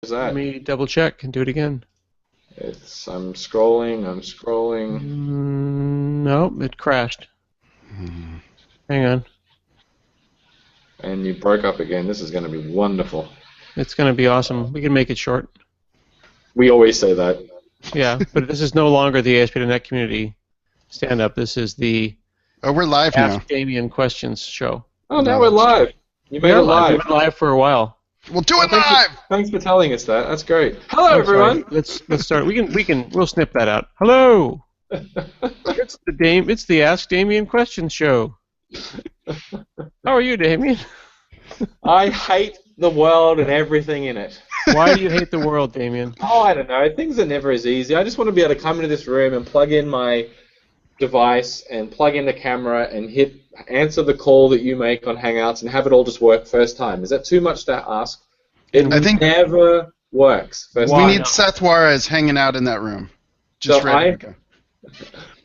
Is Let that? me double check and do it again. I'm scrolling. I'm scrolling. No, it crashed. Hang on. And you broke up again. This is going to be wonderful. It's going to be awesome. We can make it short. We always say that. Yeah, but this is no longer the ASP.NET Community stand-up. This is the Oh, we're live now. Ask Damien Questions show. Oh, now we're live. You made it live. We've been live for a while. We'll do it live. Thanks for telling us that. That's great. Hello, I'm everyone. sorry. Let's start. We'll snip that out. Hello. It's the Ask Damien Questions show. How are you, Damien? I hate the world and everything in it. Why do you hate the world, Damien? Oh, I don't know. Things are never as easy. I just want to be able to come into this room and plug in my device and plug in the camera and answer the call that you make on Hangouts and have it all just work first time. Is that too much to ask? I think never works. We need Seth Juarez hanging out in that room. Just ready to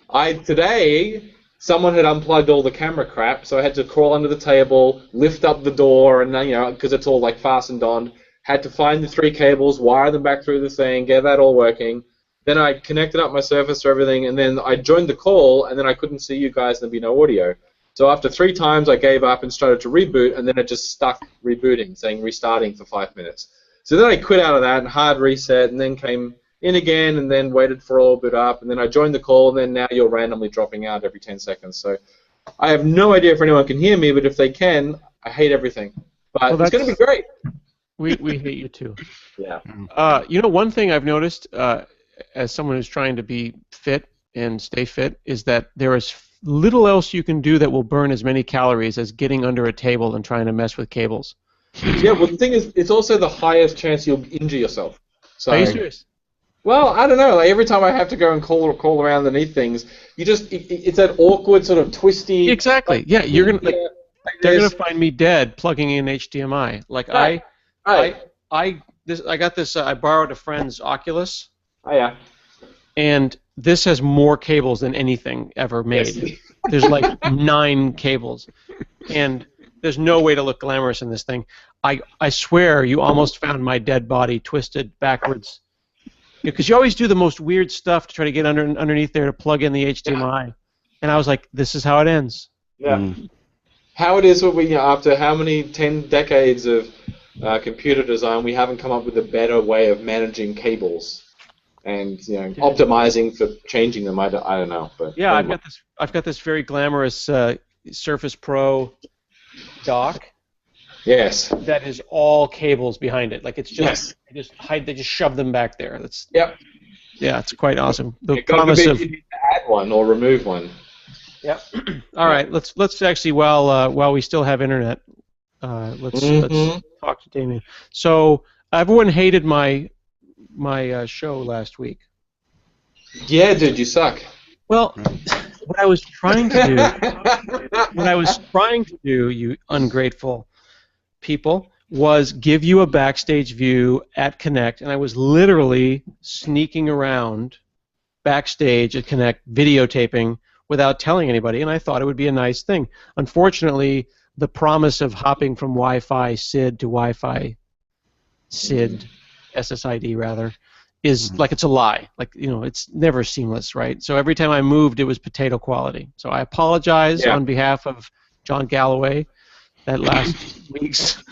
go. Today, someone had unplugged all the camera crap, so I had to crawl under the table, lift up the door, and then, because it's all like fastened on, had to find the 3 cables, wire them back through the thing, get that all working. Then I connected up my Surface for everything, and then I joined the call, and then I couldn't see you guys, and there'd be no audio. So after 3 times, I gave up and started to reboot, and then it just stuck rebooting, saying restarting for 5 minutes. So then I quit out of that and hard reset, and then came in again, and then waited for all boot up, and then I joined the call, and then now you're randomly dropping out every 10 seconds. So I have no idea if anyone can hear me, but if they can, I hate everything. But it's going to be great. We hate you too. Yeah. One thing I've noticed as someone who's trying to be fit and stay fit is that there is little else you can do that will burn as many calories as getting under a table and trying to mess with cables. Yeah, well, the thing is, it's also the highest chance you'll injure yourself. So, are you serious? Well, I don't know. Like every time I have to go and crawl around underneath things, it's that awkward sort of twisty. Exactly. Yeah, you're gonna they're gonna find me dead plugging in HDMI. Like right. I got this. I borrowed a friend's Oculus. Oh yeah. And this has more cables than anything ever made. Yes. There's like 9 cables, and there's no way to look glamorous in this thing. I swear you almost found my dead body twisted backwards. Because you always do the most weird stuff to try to get underneath there to plug in the HDMI. And I was like, this is how it ends. Yeah. How it is after how many 10 decades of computer design, we haven't come up with a better way of managing cables and optimizing for changing them. I don't know. But yeah, I've got this very glamorous Surface Pro dock. Yes. That is all cables behind it. Like it's just they just shove them back there. That's yep. Yeah, it's quite awesome. The promise of you need to add one or remove one. Yep. All right, let's actually while we still have internet, let's talk to Damien. So everyone hated my show last week. Yeah, dude, you suck. Well, what I was trying to do, you ungrateful people, was give you a backstage view at Connect, and I was literally sneaking around backstage at Connect videotaping without telling anybody, and I thought it would be a nice thing. Unfortunately, the promise of hopping from Wi-Fi SID to Wi-Fi SID, SSID rather, is like it's a lie. Like, it's never seamless, right? So every time I moved, it was potato quality. So I apologize on behalf of John Galloway. That last week's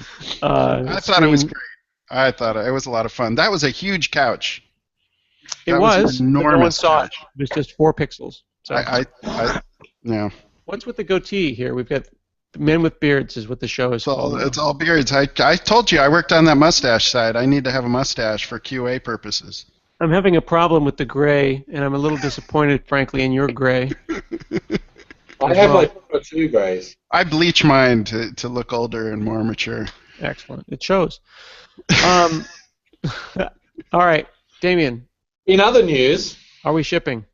I thought it was great. I thought it was a lot of fun. That was a huge couch. It was enormous. No one saw it. It was just 4 pixels. So yeah. What's with the goatee here? We've got men with beards is what the show is called. It's all beards. I told you I worked on that mustache side. I need to have a mustache for QA purposes. I'm having a problem with the gray, and I'm a little disappointed, frankly, in your gray. I have like 2 grays. I bleach mine to look older and more mature. Excellent. It shows. All right, Damien. In other news, are we shipping?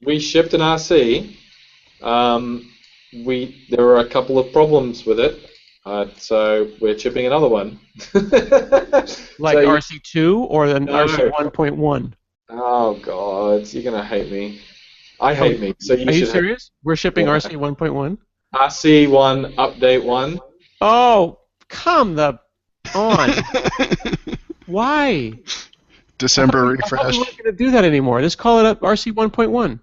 We shipped an RC. There were a couple of problems with it, so we're shipping another one. Like RC2 or the RC 1.1? Oh God, you're gonna hate me. I hate me. So are you serious? We're shipping RC 1.1? RC1 update 1. Oh, come on. Why? December I thought we refresh. weren't going to do that anymore. Just call it up RC 1.1.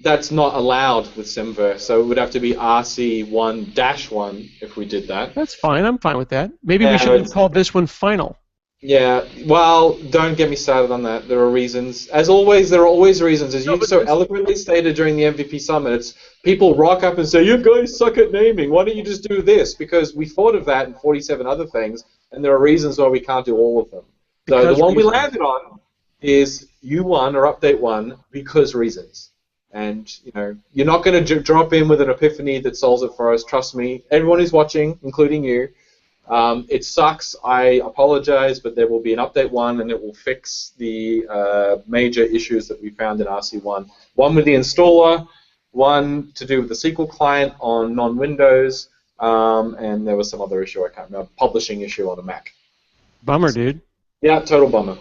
That's not allowed with Semver, so it would have to be RC1-1 if we did that. That's fine. I'm fine with that. Maybe we Yeah, should have it's- called this one final. Yeah, well, don't get me started on that. There are reasons. As always, there are always reasons. As you but so this- eloquently stated during the MVP Summit, it's people rock up and say, you guys suck at naming. Why don't you just do this? Because we thought of that and 47 other things, and there are reasons why we can't do all of them. So Because the one we reasons. landed on is U1 or Update 1 because reasons. And, you're not going to drop in with an epiphany that solves it for us. Trust me. Everyone who's watching, including you. It sucks. I apologize, but there will be an update 1, and it will fix the major issues that we found in RC1. One with the installer, one to do with the SQL client on non-Windows, and there was some other issue I can't remember, publishing issue on a Mac. Bummer, dude. Yeah, total bummer.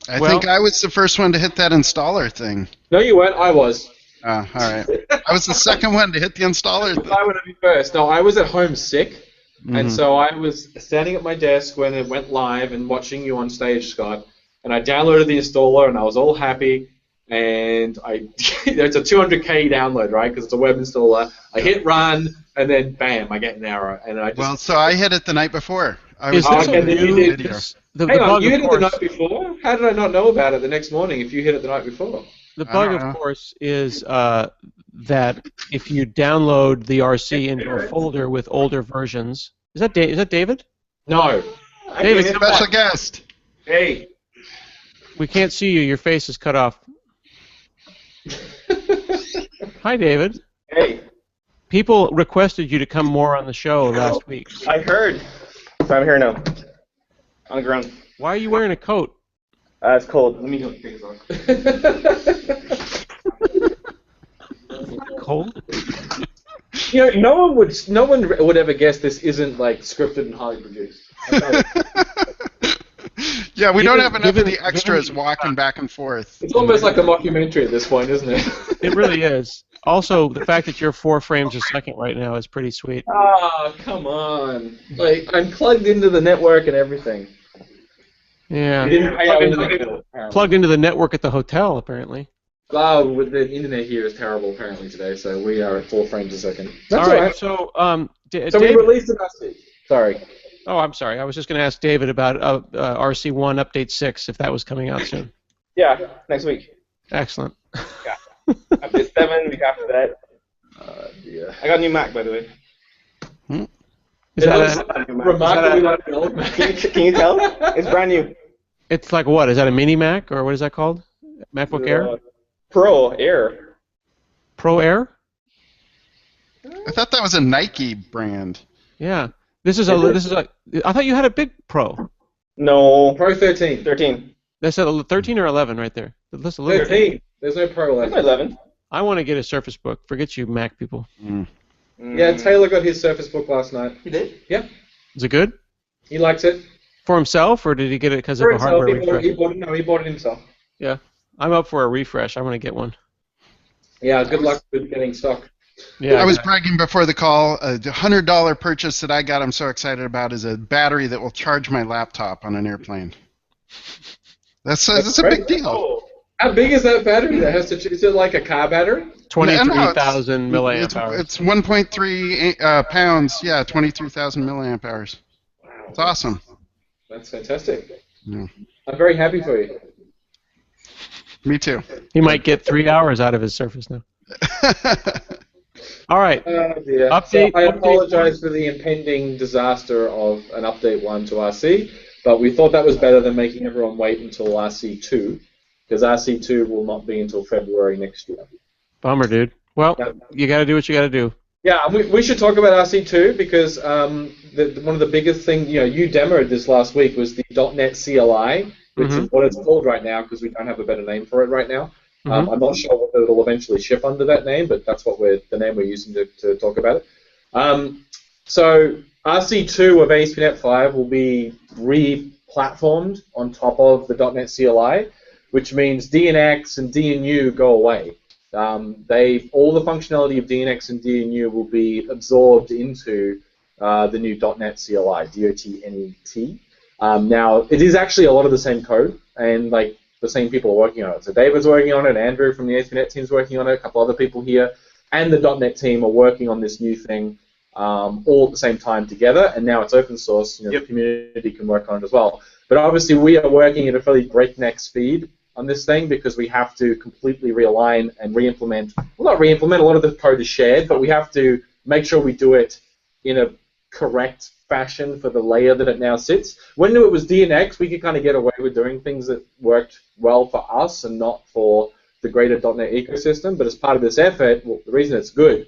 I Well- think I was the first one to hit that installer thing. No, you weren't. I was. All right. I was the second one to hit the installer thing. I would have been first. No, I was at home sick. And Mhm. so I was standing at my desk when it went live and watching you on stage, Scott. And I downloaded the installer, and I was all happy. And it's a 200K download, right? Because it's a web installer. I hit run, and then bam, I get an error. And I just Well, so I hit it the night before. I Is was this okay, a then you new... did. this- the hang on, bug, you of hit it the course, night before? How did I not know about it the next morning if you hit it the night before? the I bug, don't know. of course, is that if you download the RC into a folder with older versions... Is that David? No. David, Okay, come special back. guest. Hey. We can't see you. Your face is cut off. Hi, David. Hey, People requested you to come more on the show last week. I heard. So I'm here now. On the ground. Why are you wearing a coat? It's cold. Let me go take this off. Cold? No one would ever guess this isn't like scripted and highly produced. Yeah, we don't have enough of given- the extras given- walking back and forth. It's almost like a mockumentary at this point, isn't it? It really is. Also, the fact that you're 4 frames a second right now is pretty sweet. Ah, come on! Like I'm plugged into the network and everything. Yeah. You didn't pay our internet bill, apparently. Plugged into the network at the hotel, apparently. Oh, with the internet here is terrible apparently today, so we are at 4 frames a second. That's all right. alright. So, So we David. released it last week. Sorry. Oh, I'm sorry. I was just going to ask David about RC1 Update 6 if that was coming out soon. Yeah, next week. Excellent. Update 7, week after that. Yeah. I got a new Mac, by the way. Is that Remarkably like the old man. Can you tell? It's brand new. it's like what? Is that a mini Mac or what is that called? MacBook Air? Pro Air. Pro Air? I thought that was a Nike brand. Yeah. This is a. I thought you had a big Pro. No. Pro 13. 13. That's a 13 or 11 right there. That's a little. 13. There's no Pro That's 11. 11. I want to get a Surface Book. Forget you, Mac people. Yeah, Taylor got his Surface Book last night. He did? Is it good? He likes it. For himself, or did he get it because of For a himself, hardware he bought, refresh? he bought it himself. Yeah. I'm up for a refresh. I want to get one. Yeah, good luck with getting stock. Yeah. I was bragging before the call. A $100 purchase that I got, I'm so excited about, is a battery that will charge my laptop on an airplane. That's a big deal. Oh. How big is that battery? That has to. Is it like a car battery? 23,000 milliamp hours. It's 1.3 pounds. Yeah, 23,000 milliamp hours. It's awesome. That's fantastic. Yeah. I'm very happy for you. Me too. He might get 3 hours out of his Surface now. All right. Oh dear. Update- So I update- apologize for the impending disaster of an update 1 to RC, but we thought that was better than making everyone wait until RC2, because RC2 will not be until February next year. Bummer, dude. Well, Yeah. you got to do what you got to do. Yeah, and we should talk about RC2 because one of the biggest things, you demoed this last week was the .NET CLI, which is what it's called right now because we don't have a better name for it right now. I'm not sure whether it'll eventually ship under that name, but that's what the name we're using to talk about it. So RC2 of ASP.NET 5 will be re-platformed on top of the .NET CLI, which means DNX and DNU go away. All the functionality of DNX and DNU will be absorbed into the new .NET CLI, DOTNET. Now, it is actually a lot of the same code, and like the same people are working on it. So David's working on it, Andrew from the ASP.NET team is working on it, a couple other people here, and the .NET team are working on this new thing all at the same time together, and now it's open source. The community can work on it as well. But obviously, we are working at a fairly breakneck speed on this thing because we have to completely realign and re-implement. Well, not re-implement, a lot of the code is shared, but we have to make sure we do it in a correct fashion for the layer that it now sits. When it was DNX, we could kind of get away with doing things that worked well for us and not for the greater .NET ecosystem. But as part of this effort, well, the reason it's good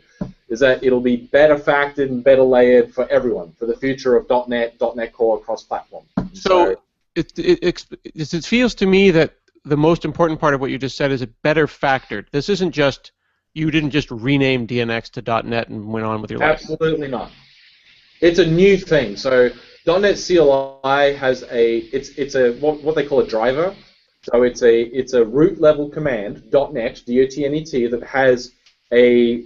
is that it'll be better factored and better layered for everyone, for the future of .NET, .NET Core cross-platform. So it feels to me that the most important part of what you just said is it better factored. This isn't just, you didn't just rename DNX to .NET and went on with your life. Absolutely not. It's a new thing. So .NET CLI has it's a what they call a driver. So it's a root level command, .NET, D-O-T-N-E-T, that has a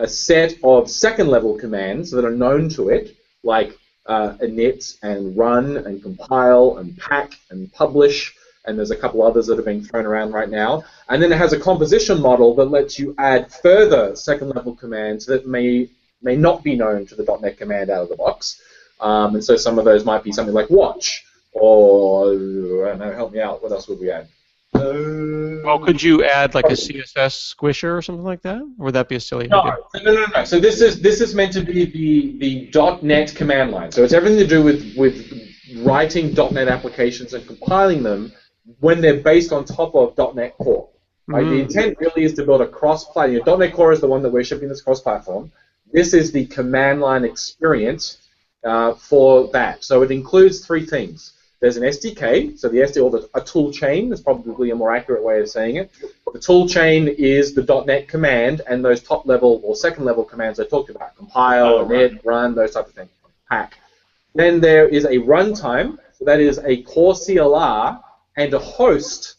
set of second level commands that are known to it, like init and run and compile and pack and publish, and there's a couple others that are being thrown around right now. And then it has a composition model that lets you add further second level commands that may not be known to the .NET command out of the box. And so some of those might be something like watch, or, I don't know, help me out, what else would we add? Well, could you add like a CSS squisher or something like that? Or would that be a silly idea? No. So this is meant to be the .NET command line. So it's everything to do with writing .NET applications and compiling them when they're based on top of .NET Core. Right? The intent really is to build a cross-platform. .NET Core is the one that we're shipping this cross-platform. This is the command line experience for that. So it includes three things. There's an SDK, so a tool chain is probably a more accurate way of saying it. The tool chain is the .NET command and those top level or second level commands I talked about: compile, init, run, those type of things. Pack. Then there is a runtime, so that is a core CLR and a host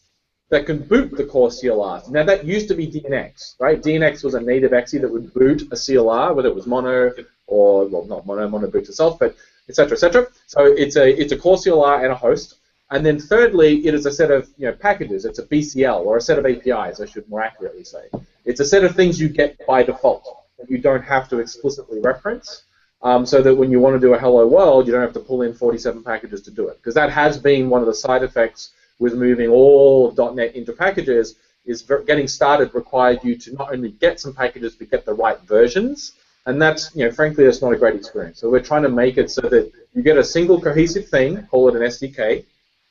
that can boot the core CLR. Now that used to be DNX, right? DNX was a native exe that would boot a CLR, whether it was mono or, well, not mono boots itself, but etc., etc. So it's a core CLR and a host. And then thirdly, it is a set of packages. It's a BCL, or a set of APIs, I should more accurately say. It's a set of things you get by default that you don't have to explicitly reference, so that when you want to do a hello world, you don't have to pull in 47 packages to do it. Because that has been one of the side effects with moving all of .NET into packages, is getting started required you to not only get some packages, but get the right versions. And that's, frankly, that's not a great experience. So we're trying to make it so that you get a single cohesive thing, call it an SDK,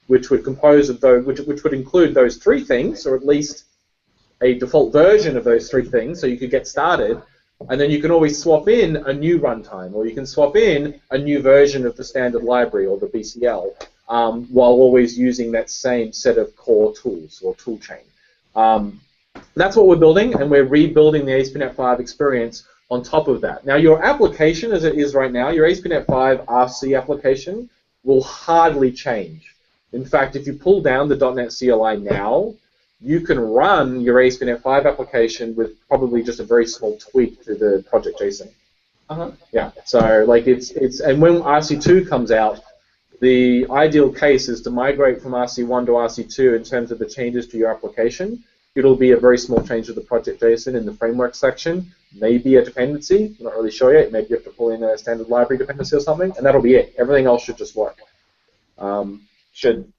which would compose of those, which would include those three things, or at least a default version of those three things, so you could get started. And then you can always swap in a new runtime, or you can swap in a new version of the standard library or the BCL, while always using that same set of core tools or tool chain. That's what we're building, and we're rebuilding the ASP.NET 5 experience on top of that. Now, your application, as it is right now, your ASP.NET 5 RC application will hardly change. In fact, if you pull down the .NET CLI now, you can run your ASP.NET 5 application with probably just a very small tweak to the project JSON. Yeah. So, like, and when RC2 comes out, the ideal case is to migrate from RC1 to RC2 in terms of the changes to your application. It'll be a very small change to the project JSON in the framework section, maybe a dependency, I'm not really sure yet. Maybe you have to pull in a standard library dependency or something, and that'll be it. Everything else should just work. Should.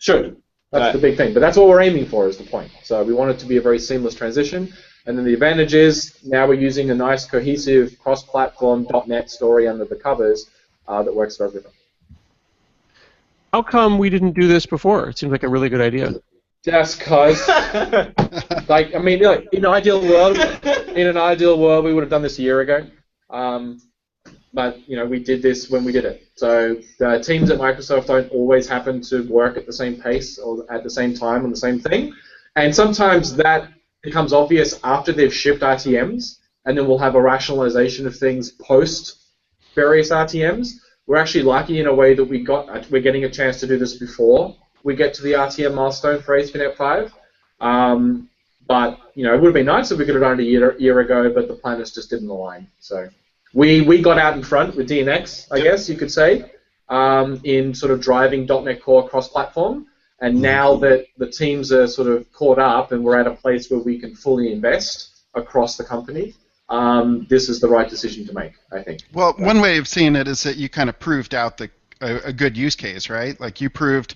That's the big thing. But that's what we're aiming for, is the point. So we want it to be a very seamless transition. And then the advantage is now we're using a nice cohesive cross-platform .NET story under the covers that works for everything. How come we didn't do this before? It seems like a really good idea. Just cause, like, I mean, like, in an ideal world, we would have done this a year ago. But we did this when we did it. So the teams at Microsoft don't always happen to work at the same pace or at the same time on the same thing, and sometimes that becomes obvious after they've shipped RTMs, and then we'll have a rationalization of things post various RTMs. We're actually lucky in a way that we're getting a chance to do this before we get to the RTM milestone for ASP.NET 5. But it would have been nice if we could have done it a year ago, but the planets just didn't align. So we got out in front with DNX, I guess you could say, in sort of driving .NET Core cross-platform. And now that the teams are sort of caught up and we're at a place where we can fully invest across the company, this is the right decision to make, I think. Well, one way of seeing it is that you kind of proved out a good use case, right? Like you proved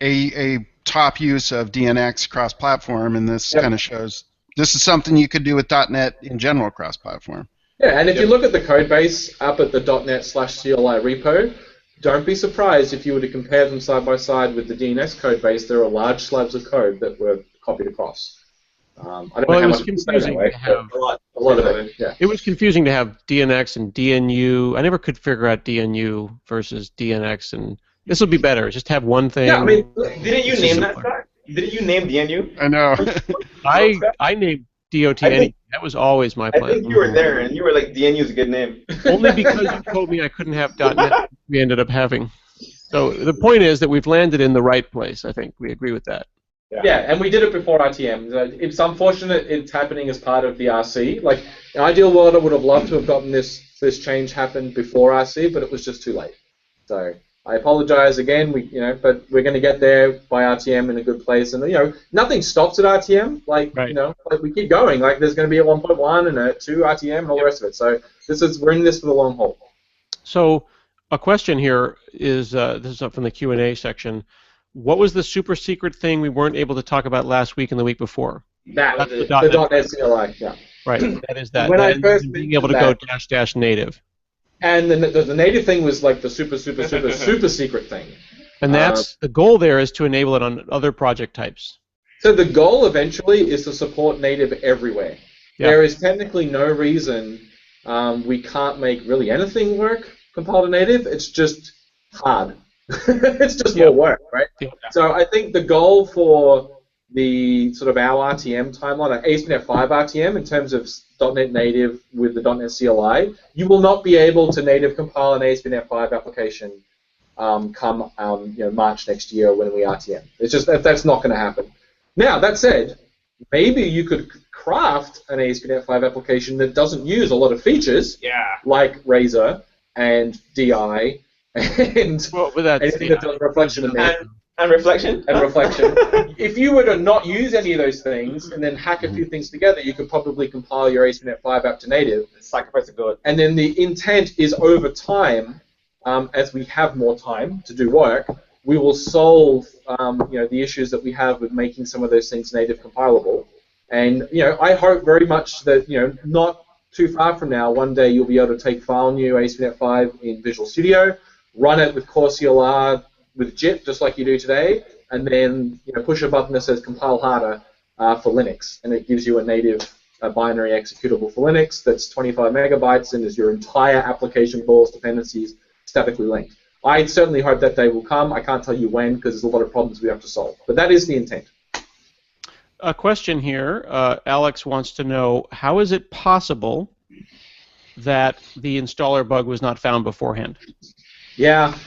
a top use of DNX cross-platform, and this kind of shows this is something you could do with .NET in general cross-platform. Yeah, and if you look at the code base up at the .NET/CLI repo, don't be surprised if you were to compare them side by side with the DNS code base. There are large slabs of code that were copied across. I don't know how it was much confusing to have a lot of it. Yeah. It was confusing to have DNX and DNU. I never could figure out DNU versus DNX, and this will be better. Just have one thing. Yeah, I mean, didn't you name that guy? Didn't you name DNU? I know. I named DOT. That was always my plan. I think you were there, and you were like, DNU is a good name. Only because you told me I couldn't have .NET, we ended up having. So the point is that we've landed in the right place, I think. We agree with that. Yeah, and we did it before RTM. It's unfortunate it's happening as part of the RC. Like, in ideal world, I would have loved to have gotten this change happen before RC, but it was just too late. So I apologize again. But we're going to get there by RTM in a good place. And nothing stops at RTM. Like, right. Like we keep going. Like, there's going to be a 1.1 and a 2 RTM and all the rest of it. So we're in this for the long haul. So a question here is this is up from the Q&A section. What was the super secret thing we weren't able to talk about last week and the week before? That's the .NET CLI, yeah. Right, that is that. When I first being able to go -- native. And the native thing was like the super secret thing. And that's the goal there is to enable it on other project types. So the goal eventually is to support native everywhere. Yeah. There is technically no reason we can't make really anything work compiled to native. It's just hard. It's just more work, right? Yeah. So I think the goal for the sort of our RTM timeline, like ASP.NET 5 RTM, in terms of .NET Native with the .NET CLI, you will not be able to native compile an ASP.NET 5 application come March next year when we RTM. It's just that's not going to happen. Now that said, maybe you could craft an ASP.NET 5 application that doesn't use a lot of features, like Razor and DI. And anything that does reflection and reflection. If you were to not use any of those things and then hack a few things together, you could probably compile your ASP.NET 5 app to native. Sacrifice a good. And then the intent is over time, as we have more time to do work, we will solve the issues that we have with making some of those things native compilable. And I hope very much that not too far from now, one day you'll be able to take file new ASP.NET 5 in Visual Studio, run it with Core CLR with JIT, just like you do today, and then push a button that says compile harder for Linux, and it gives you a native binary executable for Linux that's 25 megabytes and is your entire application calls, dependencies, statically linked. I certainly hope that day will come. I can't tell you when because there's a lot of problems we have to solve, but that is the intent. A question here. Alex wants to know, how is it possible that the installer bug was not found beforehand? Yeah.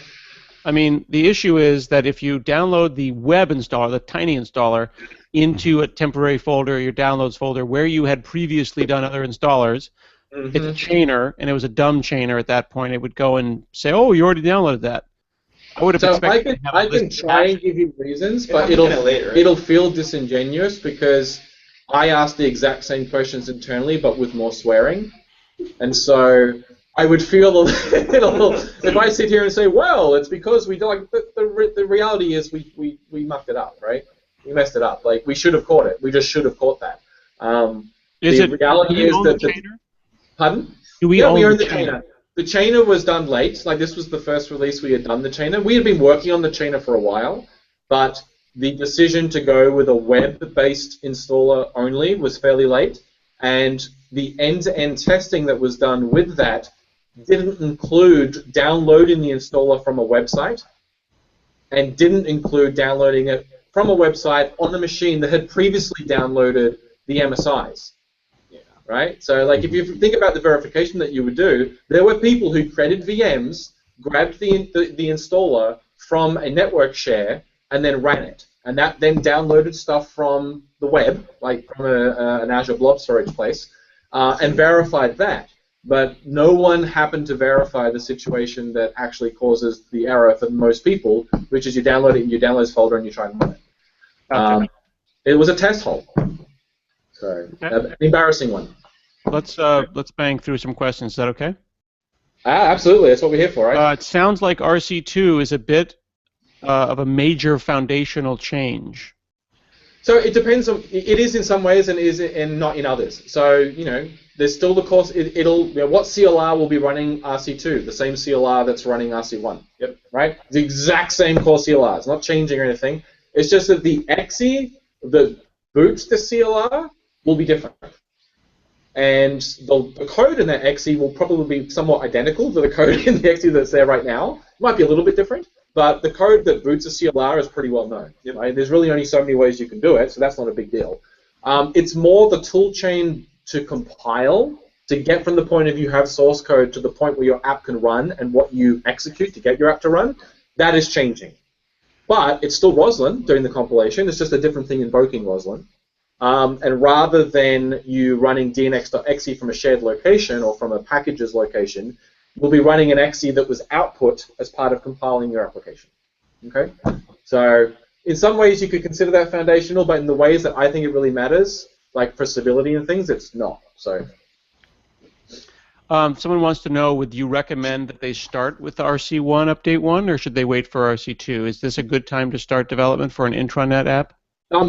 I mean, the issue is that if you download the web installer, the tiny installer, into a temporary folder, your downloads folder, where you had previously done other installers, it's a chainer, and it was a dumb chainer at that point. It would go and say, oh, you already downloaded that. I would have expected I can try and give you reasons, but it'll feel disingenuous because I asked the exact same questions internally, but with more swearing. And so I would feel a little, if I sit here and say, well, it's because we don't, the reality is we mucked it up, right? We messed it up. Like, we should have caught it. We just should have caught that. The reality is that pardon? Do we own the chainer? The chainer was done late. Like, this was the first release we had done the chainer. We had been working on the chainer for a while, but the decision to go with a web-based installer only was fairly late, and the end-to-end testing that was done with that didn't include downloading the installer from a website and didn't include downloading it from a website on a machine that had previously downloaded the MSIs. Right? So, like, if you think about the verification that you would do, there were people who created VMs, grabbed the installer from a network share, and then ran it. And that then downloaded stuff from the web, like from an Azure Blob Storage place, and verified that. but no one happened to verify the situation that actually causes the error for most people, which is you download it in your downloads folder and you try and run it. Okay. It was a test hole. So, an embarrassing one. Let's bang through some questions. Is that okay? Absolutely. That's what we're here for, right? It sounds like RC2 is a bit of a major foundational change. So it depends on. It is in some ways and not in others. So there's still the course. What CLR will be running RC2? The same CLR that's running RC1. Yep. Right. The exact same core CLR. It's not changing or anything. It's just that the exe that boots the CLR will be different. And the code in that exe will probably be somewhat identical to the code in the exe that's there right now. It might be a little bit different, but the code that boots a CLR is pretty well known. Right? There's really only so many ways you can do it, so that's not a big deal. It's more the tool chain to compile, to get from the point of you have source code to the point where your app can run and what you execute to get your app to run. That is changing. But it's still Roslyn doing the compilation. It's just a different thing invoking Roslyn. And rather than you running dnx.exe from a shared location or from a package's location, we'll be running an exe that was output as part of compiling your application. Okay? So in some ways you could consider that foundational, but in the ways that I think it really matters, like for stability and things, it's not. So. Someone wants to know, would you recommend that they start with the RC1 Update 1, or should they wait for RC2? Is this a good time to start development for an intranet app?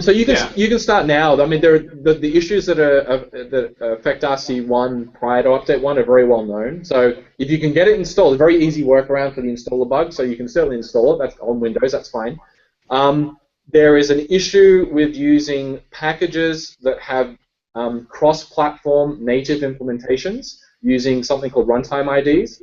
So you can start now. I mean, the issues that affect RC1 prior to Update 1 are very well known. So if you can get it installed, a very easy workaround for the installer bug. So you can certainly install it. That's on Windows. That's fine. There is an issue with using packages that have cross-platform native implementations using something called runtime IDs,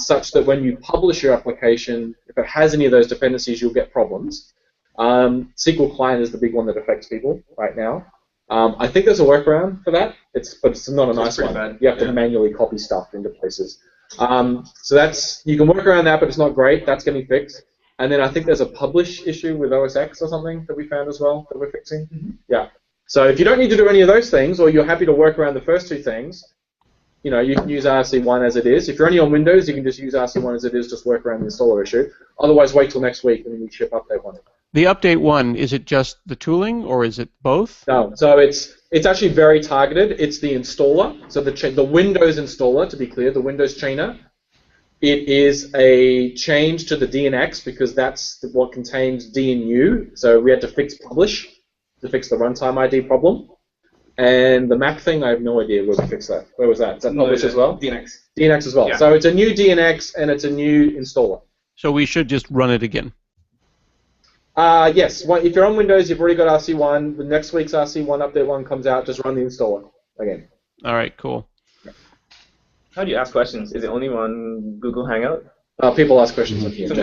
such that when you publish your application, if it has any of those dependencies, you'll get problems. SQL Client is the big one that affects people right now. I think there's a workaround for that, but it's not a nice one. Bad. You have to manually copy stuff into places. So you can work around that, but it's not great. That's getting fixed. And then I think there's a publish issue with OS X or something that we found as well that we're fixing. Mm-hmm. Yeah. So if you don't need to do any of those things, or you're happy to work around the first two things, you can use RC1 as it is. If you're only on Windows, you can just use RC1 as it is, just work around the installer issue. Otherwise, wait till next week and then we ship Update 1. The Update 1, is it just the tooling, or is it both? No, so it's actually very targeted. It's the installer, so the Windows installer, to be clear, the Windows chainer. It is a change to the DNX because that's what contains D and U. So we had to fix publish to fix the runtime ID problem. And the Mac thing, I have no idea where we fixed that. Where was that? Is that publish as well? DNX. DNX as well. Yeah. So it's a new DNX and it's a new installer. So we should just run it again. Yes. If you're on Windows, you've already got RC1. The next week's RC1 Update 1 comes out. Just run the installer again. All right. Cool. How do you ask questions? Is it only on Google Hangout? People ask questions on here.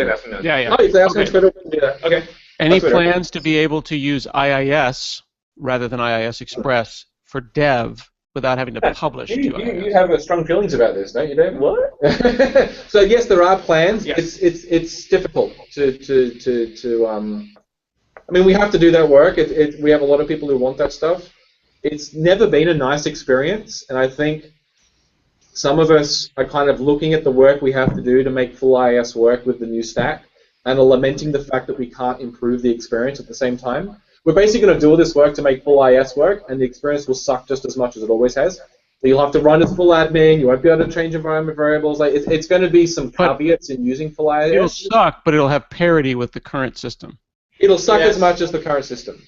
Yeah. Oh, if they ask on Twitter, we can do that. Okay. Any plans to be able to use IIS rather than IIS Express for dev without having to publish to IIS? You have strong feelings about this, don't you, Dave? What? So yes, there are plans. Yes. It's difficult to I mean, we have to do that work. We have a lot of people who want that stuff. It's never been a nice experience, and I think some of us are kind of looking at the work we have to do to make full IIS work with the new stack and are lamenting the fact that we can't improve the experience at the same time. We're basically going to do all this work to make full IIS work, and the experience will suck just as much as it always has. So you'll have to run as full admin. You won't be able to change environment variables. Like it's going to be some caveats in using full IIS. It'll suck, but it'll have parity with the current system. It'll suck as much as the current system.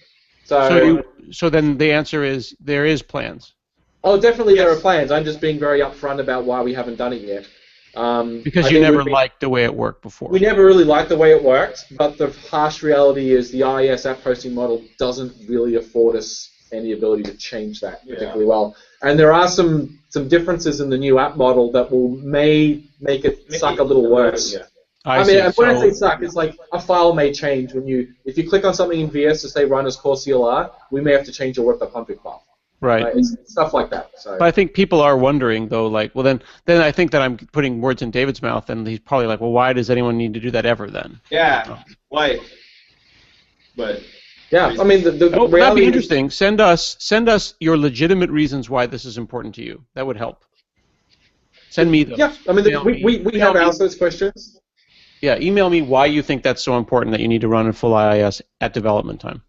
So then the answer is there is plans. Oh, definitely there are plans. I'm just being very upfront about why we haven't done it yet. Because you never liked the way it worked before. We never really liked the way it worked, but the harsh reality is the IIS app hosting model doesn't really afford us any ability to change that particularly well. And there are some differences in the new app model that may make it suck a little worse. Yeah. I mean, when I say suck, it's like a file may change if you click on something in VS to say run as core CLR, we may have to change your work.config file. Right. It's stuff like that. So. But I think people are wondering, though, like, well, then I think that I'm putting words in David's mouth, and he's probably like, well, why does anyone need to do that ever then? Yeah. Why? But. Yeah. I mean, the reality that'd be interesting. Send us your legitimate reasons why this is important to you. That would help. Send me those. Yeah, I mean, Email we me. have asked those questions. Yeah, email me why you think that's so important that you need to run in full IIS at development time.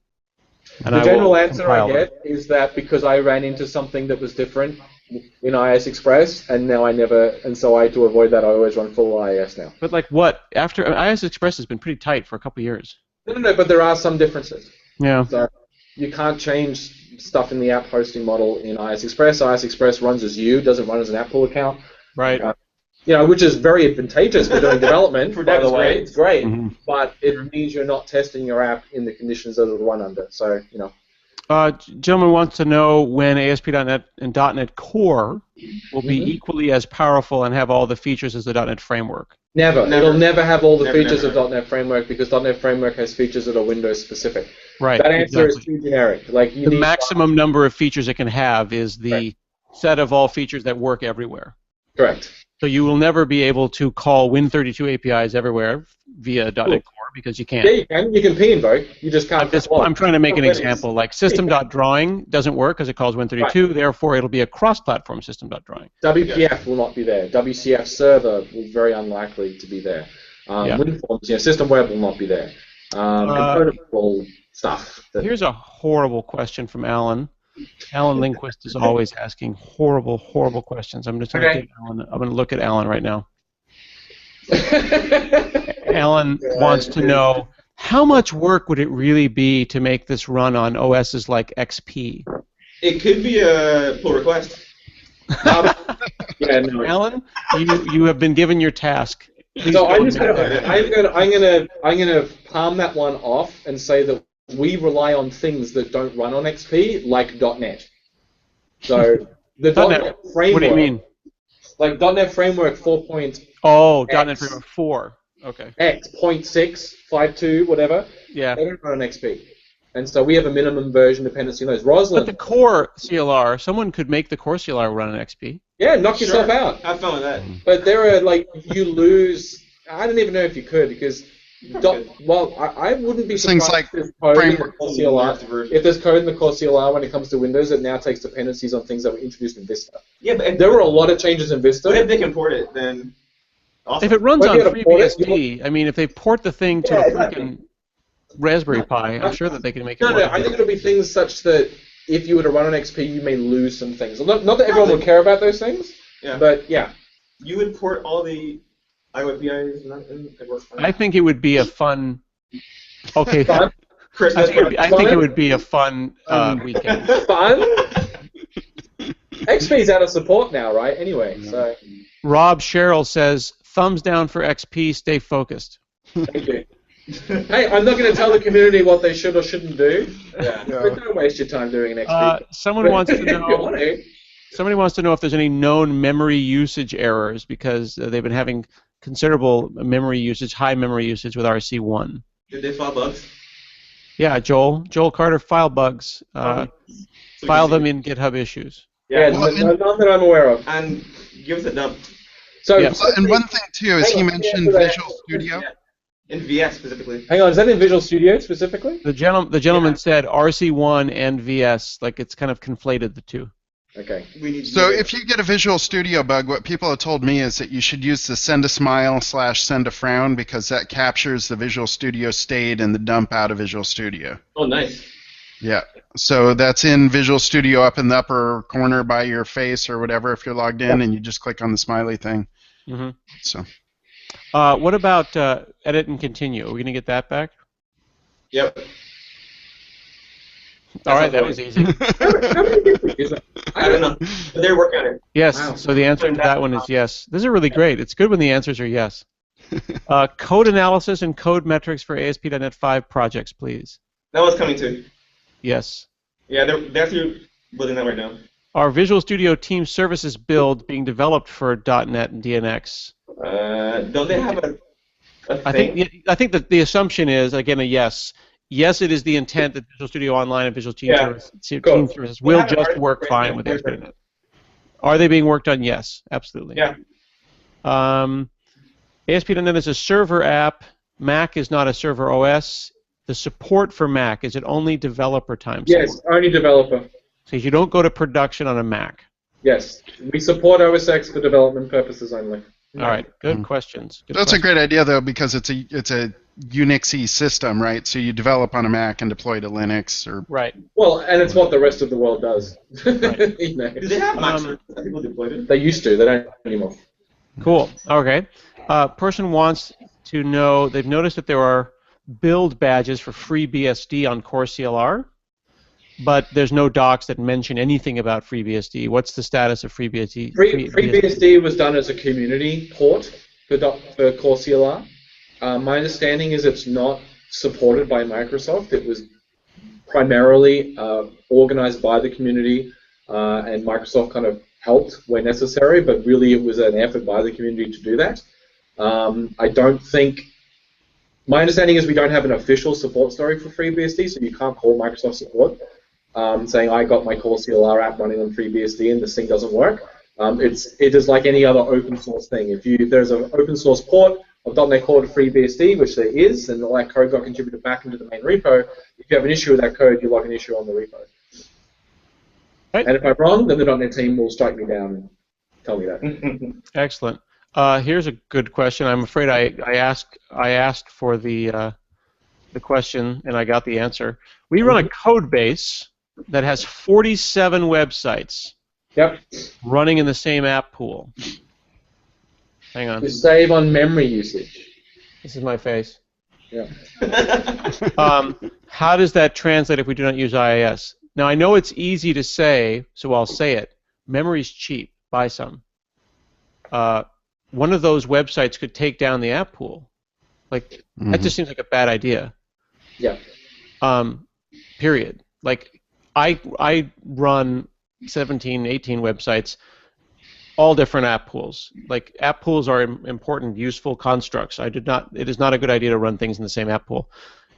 And The I general will answer I compile them. get is that because I ran into something that was different in IIS Express, and now and so to avoid that, I always run full IIS now. But like what? After IIS Express has been pretty tight for a couple of years. No, but there are some differences. Yeah. So you can't change stuff in the app hosting model in IIS Express. IIS Express runs as you, doesn't run as an app pool account. Right. Which is very advantageous for doing development. For by dev the is way, great. it's great, Mm-hmm. but it means you're not testing your app in the conditions that it'll run under. So Gentleman wants to know when ASP.NET and .NET Core will be equally as powerful and have all the features as the .NET Framework. Never. It'll never have all the features never. of .NET Framework because .NET Framework has features that are Windows specific. Right. That answer is exactly. too generic. Like The maximum number of features it can have is the set of all features that work everywhere. Correct. So you will never be able to call Win32 APIs everywhere via .NET Core because you can't. Yeah, you can. You can p-invoke. You just can't. I'm trying to make an example. Like system.drawing doesn't work because it calls Win32. Therefore, it'll be a cross-platform system.drawing. WPF will not be there. WCF server will very unlikely to be there. WinForms, system web will not be there. Componentable stuff. Here's a horrible question from Alan. Alan Lindquist is always asking horrible, horrible questions. I'm just going to look at Alan right now. Alan wants to know, how much work would it really be to make this run on OSs like XP? It could be a pull request. Alan, you have been given your task. Please So I'm gonna palm that one off and say that we rely on things that don't run on XP, like .NET. So the .NET framework. What do you mean? Like .NET Framework 4.0. Oh, .NET Framework 4. Okay. X 0.6, 5.2, whatever. Yeah. They don't run on XP. And so we have a minimum version dependency on those. Roslyn. But the core CLR, someone could make the core CLR run on XP. Yeah, knock yourself out. Have fun with that. But there are, you lose... I don't even know if you could, because... I wouldn't be Things surprised like if there's code in the framework. core CLR. If there's code in the core CLR when it comes to Windows, it now takes dependencies on things that were introduced in Vista. Yeah, but There were a lot of changes in Vista. But if they can port it, then awesome. If it runs Well, on you gotta port it, FreeBSD, I mean, if they port the thing to a freaking Raspberry Pi, I'm sure that they can make it No, work. I think it'll be things such that if you were to run on XP, you may lose some things. Not that everyone would care about those things, but yeah. You would port all the IOPIs and it works fine. I think it would be a fun... Okay. Fun? Chris, I think it would be a fun weekend. Fun? XP's out of support now, right? Anyway, so... Rob Sherrill says, thumbs down for XP, stay focused. Thank you. Hey, I'm not going to tell the community what they should or shouldn't do. Yeah. But don't waste your time doing an XP. Someone wants to If you want know... to. Somebody wants to know if there's any known memory usage errors because they've been having considerable memory usage, high memory usage with RC1. Did they file bugs? Yeah, Joel Carter, file bugs. So File them in GitHub issues. Yeah, none that I'm aware of. And give us a dump. So, Yeah. And one thing too is he mentioned Visual Studio. In VS specifically. hang on, is that in Visual Studio specifically? The gentleman said RC1 and VS, like it's kind of conflated the two. Okay. We need to So do if you get a Visual Studio bug, what people have told me is that you should use the send a smile / send a frown because that captures the Visual Studio state and the dump out of Visual Studio. Oh, nice. Yeah. So that's in Visual Studio up in the upper corner by your face or whatever if you're logged in, and you just click on the smiley thing. Mm-hmm. So. What about edit and continue? Are we going to get that back? Yep. All right, that was easy. How many people use it? I don't know. But they're working on it. Yes, Wow. so the answer to that one is yes. This is really great. It's good when the answers are yes. Code analysis and code metrics for ASP.NET 5 projects, please. That was coming too. Yes. Yeah, they're actually building that right now. Our Visual Studio Team Services build being developed for .NET and DNX. Don't they have a thing? I think that the assumption is, again, a yes. Yes, it is the intent that Visual Studio Online and Visual Team Services will just work fine with ASP.NET. Are they being worked on? Yes, absolutely. Yeah. ASP.NET is a server app. Mac is not a server OS. The support for Mac, is it only developer time support? Yes, only developer. So you don't go to production on a Mac. Yes, we support OS X for development purposes only. All right, good questions. Good That's a questions. great idea though, because it's a Unixy system, right? So you develop on a Mac and deploy to Linux or Right. Well, and it's what the rest of the world does. Right. You know. Do they have Mac servers that people deployed it? They used to. They don't anymore. Cool. Okay. Person wants to know, they've noticed that there are build badges for FreeBSD on Core CLR, but there's no docs that mention anything about FreeBSD. What's the status of FreeBSD? FreeBSD was done as a community port for Core CLR. My understanding is it's not supported by Microsoft. It was primarily organized by the community, and Microsoft kind of helped where necessary, but really it was an effort by the community to do that. I don't think... My understanding is we don't have an official support story for FreeBSD, so you can't call Microsoft support saying I got my Core CLR app running on FreeBSD and this thing doesn't work. It is like any other open source thing. If there's an open source port of .NET Core to FreeBSD, which there is, and all that code got contributed back into the main repo, if you have an issue with that code, you log an issue on the repo. Right. And if I'm wrong, then the .NET team will strike me down and tell me that. Excellent. Here's a good question. I'm afraid I asked for the question and I got the answer. We run a code base that has 47 websites Yep. running in the same app pool. Hang on. To save on memory usage. This is my face. Yeah. How does that translate if we do not use IIS? Now, I know it's easy to say, so I'll say it. Memory's cheap. Buy some. One of those websites could take down the app pool. Like, that just seems like a bad idea. Yeah. Period. Like, I run 17, 18 websites, all different app pools. Like, app pools are important, useful constructs. It is not a good idea to run things in the same app pool.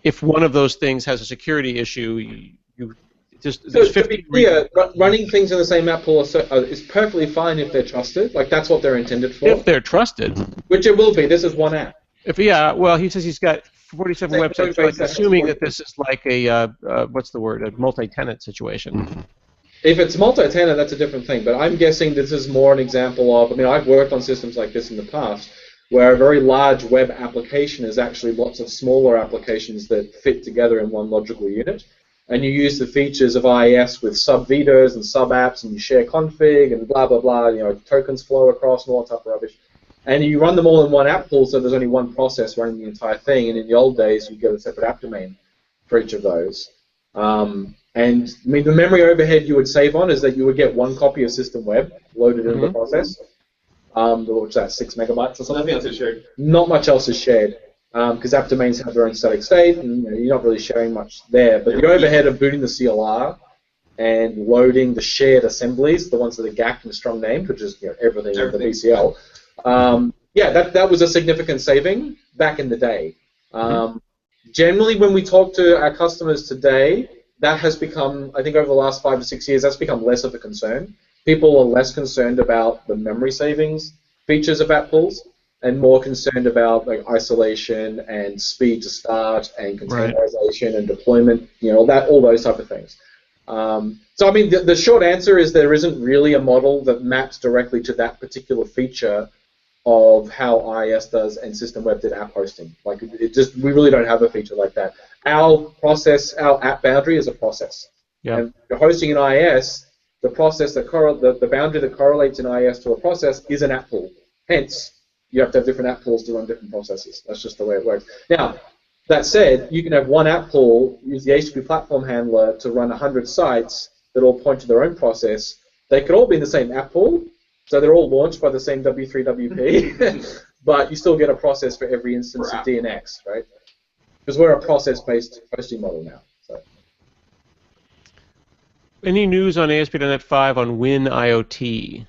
If one of those things has a security issue, there's 50 to be clear, running things in the same app pool is perfectly fine if they're trusted. Like, that's what they're intended for. If they're trusted. Which it will be. This is one app. Well, he says he's got 47 websites, so I'm assuming that this is like a, what's the word, a multi-tenant situation. If it's multi-tenant, that's a different thing. But I'm guessing this is more an example of, I mean, I've worked on systems like this in the past, where a very large web application is actually lots of smaller applications that fit together in one logical unit. And you use the features of IIS with sub-vitos and sub-apps, and you share config and blah, blah, blah, tokens flow across and all that type of rubbish. And you run them all in one app pool, so there's only one process running the entire thing. And in the old days, you get a separate app domain for each of those. And I mean, the memory overhead you would save on is that you would get one copy of System Web loaded into the process. What's that, 6 megabytes or something? Nothing else is shared. Not much else is shared, because app domains have their own static state, and you're not really sharing much there. But the overhead of booting the CLR and loading the shared assemblies, the ones that are GACT and strong named, which is everything in the BCL, yeah, that was a significant saving back in the day. Generally, when we talk to our customers today, that has become, I think over the last 5 to 6 years, that's become less of a concern. People are less concerned about the memory savings features of app pools and more concerned about like isolation and speed to start and containerization and deployment, all those type of things. So I mean, the short answer is there isn't really a model that maps directly to that particular feature of how IIS does and System Web did app hosting. Like we really don't have a feature like that. Our app boundary is a process. Yeah. And if you're hosting in IIS, the process the boundary that correlates in IIS to a process is an app pool. Hence, you have to have different app pools to run different processes. That's just the way it works. Now, that said, you can have one app pool, use the HTTP platform handler to run 100 sites that all point to their own process. They could all be in the same app pool, so they're all launched by the same W3WP, but you still get a process for every instance of DNX, right? Because we're a process-based hosting model now. So. Any news on ASP.NET 5 on WinIoT?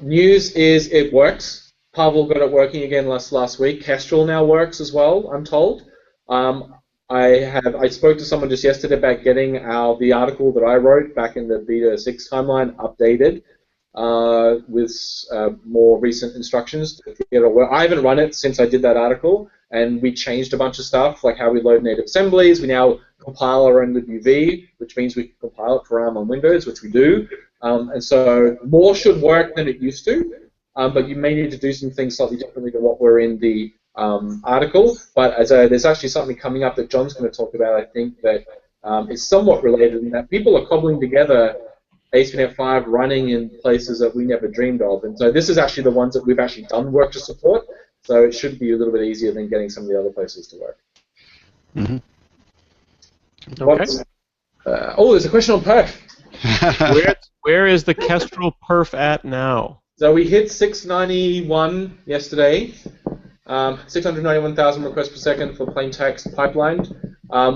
News is it works. Pavel got it working again last week. Kestrel now works as well, I'm told. I spoke to someone just yesterday about getting the article that I wrote back in the Beta 6 timeline updated with more recent instructions to get it work. I haven't run it since I did that article, and we changed a bunch of stuff, like how we load native assemblies. We now compile our own libUV, which means we can compile it for ARM on Windows, which we do. And so more should work than it used to, but you may need to do some things slightly differently to what were in the article. But there's actually something coming up that John's going to talk about, I think, that is somewhat related in that people are cobbling together ASP.NET 5 running in places that we never dreamed of. And so this is actually the ones that we've actually done work to support, so it should be a little bit easier than getting some of the other places to work. Mm-hmm. Okay. There's a question on perf. Where is the Kestrel perf at now? So we hit 691 yesterday, 691,000 requests per second for plain text pipelined.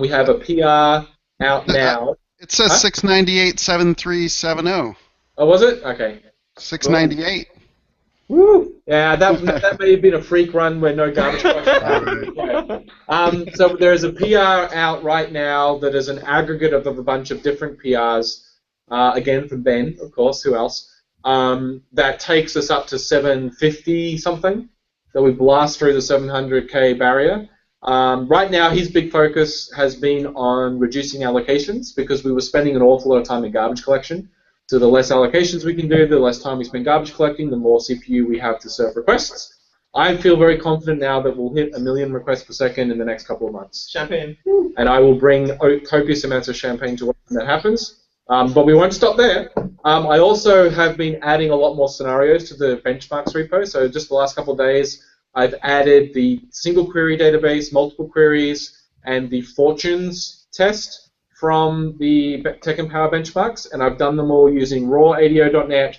We have a PR out now. It says 698.7370. Oh, was it? Okay. 698. Woo! Yeah, that may have been a freak run where no garbage collection happened. So there's a PR out right now that is an aggregate of a bunch of different PRs, again from Ben, of course, who else, that takes us up to 750 something. So we blast through the 700K barrier. Right now, his big focus has been on reducing allocations because we were spending an awful lot of time in garbage collection. So the less allocations we can do, the less time we spend garbage collecting, the more CPU we have to serve requests. I feel very confident now that we'll hit 1 million requests per second in the next couple of months. Champagne. And I will bring copious amounts of champagne to when that happens. But we won't stop there. I also have been adding a lot more scenarios to the benchmarks repo. So just the last couple of days, I've added the single query database, multiple queries, and the fortunes test from the Tech and Power benchmarks, and I've done them all using raw ADO.NET,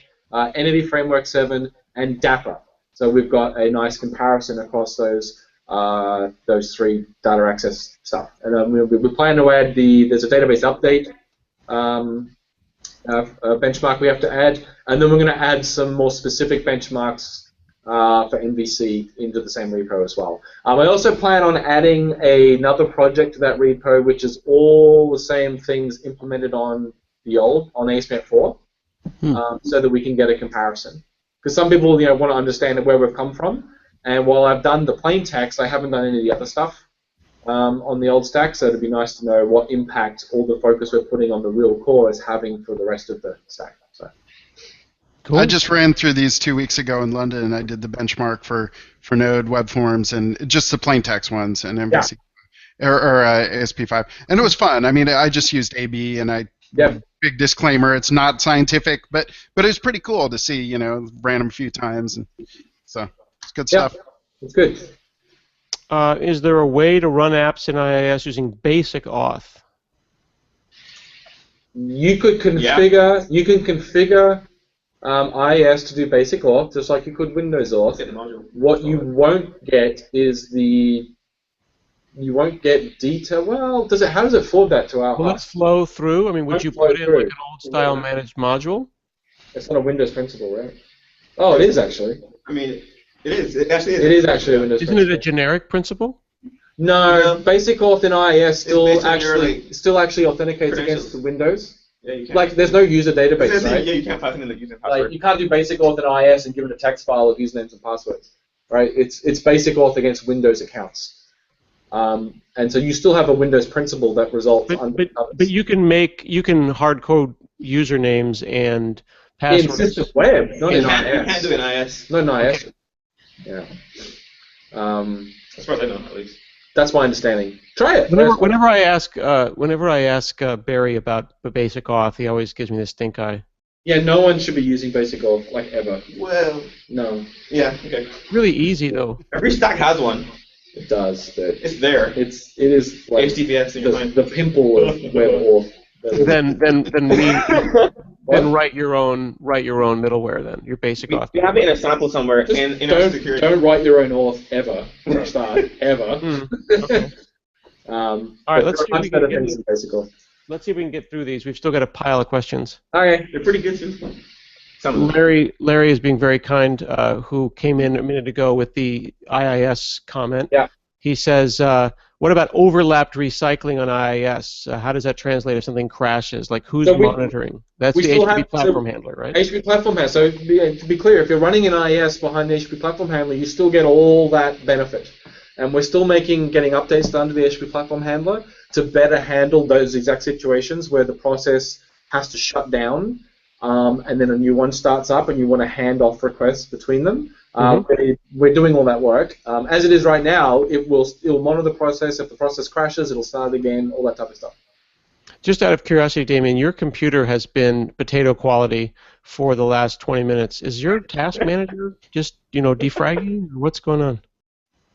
Entity Framework 7, and Dapper. So we've got a nice comparison across those three data access stuff. And we plan to add there's a database update benchmark we have to add, and then we're going to add some more specific benchmarks for MVC into the same repo as well. I also plan on adding another project to that repo, which is all the same things implemented on ASP.NET 4, so that we can get a comparison. Because some people, want to understand where we've come from, and while I've done the plain text, I haven't done any of the other stuff on the old stack. So it'd be nice to know what impact all the focus we're putting on the real core is having for the rest of the stack. So. Cool. I just ran through these 2 weeks ago in London, and I did the benchmark for Node, web forms, and just the plain text ones, and MVC or ASP5, and it was fun. I mean, I just used AB, and big disclaimer, it's not scientific, but it was pretty cool to see. Ran them a few times, and so it's good stuff. It's good. Is there a way to run apps in IIS using basic auth? You could configure. You can configure. IIS to do basic auth, just like you could Windows auth. What you won't get is you won't get detail. Well, how does it forward that to our? Will it flow through? I mean, would you put in like an old style managed module? It's not a Windows principle, right? Oh, it is actually. I mean, it is. It actually is. It is actually a Windows principle. Isn't it a generic principle? No, basic auth in IIS still actually authenticates against the Windows. Yeah, you can. Like, there's no user database, right? Yeah, you can't pass in the user password. Like, you can't do basic auth in IIS and give it a text file of usernames and passwords, right? It's basic auth against Windows accounts, and so you still have a Windows principle that results. But you can hard code usernames and passwords. In system web, not in IIS. You can't do it in IIS. Not in IIS. Okay. Yeah. As far as I know, at least. That's my understanding. Try it. Whenever I ask Barry about the basic auth, he always gives me the stink eye. Yeah, no one should be using basic auth like ever. Well. No. Yeah. Okay. Really easy though. Every stack has one. It does. But it's there. It is like HTTPS in your mind. The pimple of web auth. Then write your own middleware. Then your basic auth. We have it in a sample somewhere in our security. Don't write your own auth ever. For a start, ever. Okay. All right, let's see if we can get through these. We've still got a pile of questions. Okay, they're pretty good too. Larry is being very kind. Who came in a minute ago with the IIS comment? Yeah. He says, "What about overlapped recycling on IIS? How does that translate if something crashes? Like, who's monitoring? That's the HTTP platform handler, right? HTTP platform handler. So to be clear, if you're running an IIS behind the HTTP platform handler, you still get all that benefit. And we're still getting updates done to the HTTP platform handler to better handle those exact situations where the process has to shut down and then a new one starts up, and you want to hand off requests between them. Mhm. We're doing all that work. As it is right now, it'll monitor the process. If the process crashes, it'll start again, all that type of stuff. Just out of curiosity, Damien, your computer has been potato quality for the last 20 minutes. Is your task manager just, defragging? Or what's going on?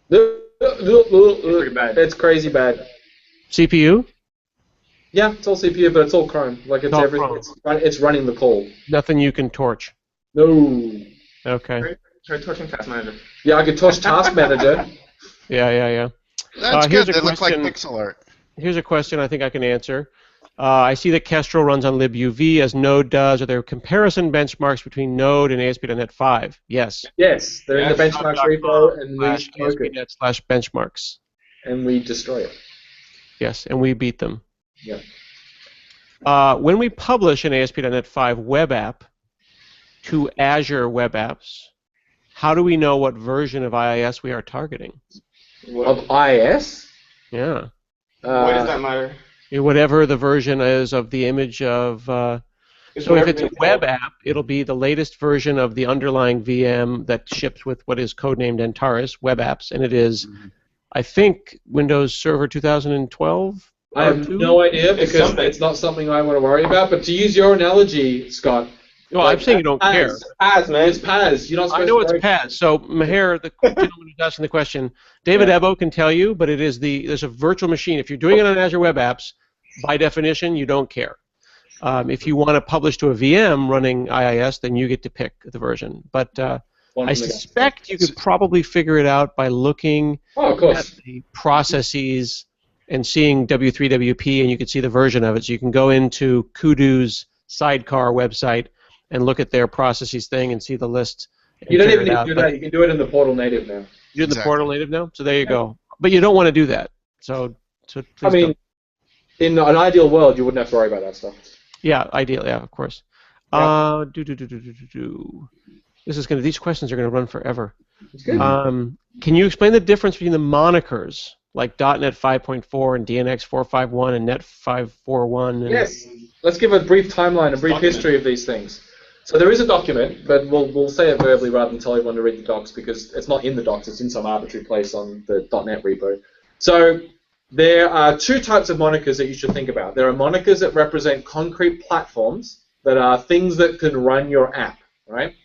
It's pretty bad. It's crazy bad. CPU? Yeah, it's all CPU, but it's all Chrome. Like it's all everything. Chrome. It's running the call. Nothing you can torch. No. Okay. Try torching Task Manager. Yeah, I could touch Task Manager. Yeah. That's here's good. a They look like question. pixel art. Here's a question I think I can answer. I see that Kestrel runs on libuv as Node does. Are there comparison benchmarks between Node and ASP.NET 5? Yes. Yes, they're in the benchmarks repo, and we smoke it, ASP.NET/benchmarks. and we destroy it. Yes, and we beat them. Yeah. When we publish an ASP.NET 5 web app to Azure Web Apps, how do we know what version of IIS we are targeting? Of IIS? Yeah. Why does that matter? Whatever the version is of the image of... so if it's a web app, it'll be the latest version of the underlying VM that ships with what is codenamed Antares Web Apps, and it is, I think, Windows Server 2012? I have no idea because it's not something I want to worry about. But to use your analogy, Scott. Well, I'm saying you don't care. PAS, man. It's PAS. You're not supposed I know to it's PAS. So Meher, the gentleman who's asking the question, David Ebo can tell you, but there's a virtual machine. If you're doing it on Azure Web Apps, by definition, you don't care. If you want to publish to a VM running IIS, then you get to pick the version. But I suspect you could probably figure it out by looking at the processes and seeing W3WP, and you could see the version of it. So you can go into Kudu's sidecar website and look at their processes thing and see the list. You don't even need to do that. You can do it in the Portal Native now. You're in the Portal Native now? So there you go. But you don't want to do that. So please don't. In an ideal world, you wouldn't have to worry about that stuff. Yeah, ideally, yeah, of course. Yeah. These questions are going to run forever. It's good. Can you explain the difference between the monikers, like .NET 5.4 and DNX 451 and Net 541? Yes. Let's give a brief timeline, a brief history of these things. So there is a document, but we'll say it verbally rather than tell everyone to read the docs because it's not in the docs. It's in some arbitrary place on the .NET repo. So there are two types of monikers that you should think about. There are monikers that represent concrete platforms that are things that can run your app, right?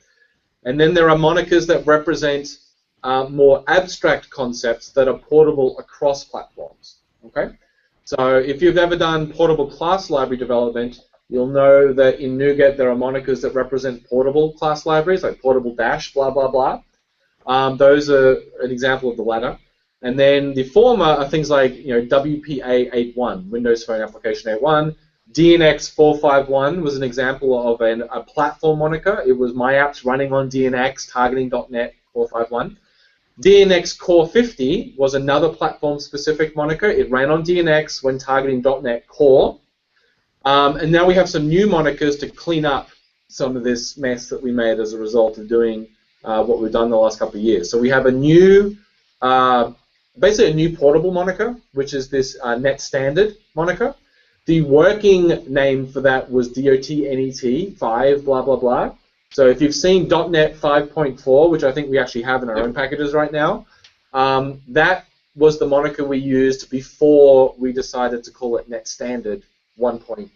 And then there are monikers that represent more abstract concepts that are portable across platforms, okay? So if you've ever done portable class library development, you'll know that in NuGet there are monikers that represent portable class libraries, like portable dash, blah, blah, blah. Those are an example of the latter. And then the former are things like WPA 8.1, Windows Phone Application 8.1. DNX 451 was an example of a platform moniker. It was my apps running on DNX targeting .NET 451. DNX Core 50 was another platform-specific moniker. It ran on DNX when targeting .NET Core. And now we have some new monikers to clean up some of this mess that we made as a result of doing what we've done the last couple of years. So we have a new, basically a new portable moniker, which is this Net Standard moniker. The working name for that was DOT-NET 5 blah blah blah. So if you've seen .NET 5.4, which I think we actually have in our own packages right now, that was the moniker we used before we decided to call it Net Standard 1.3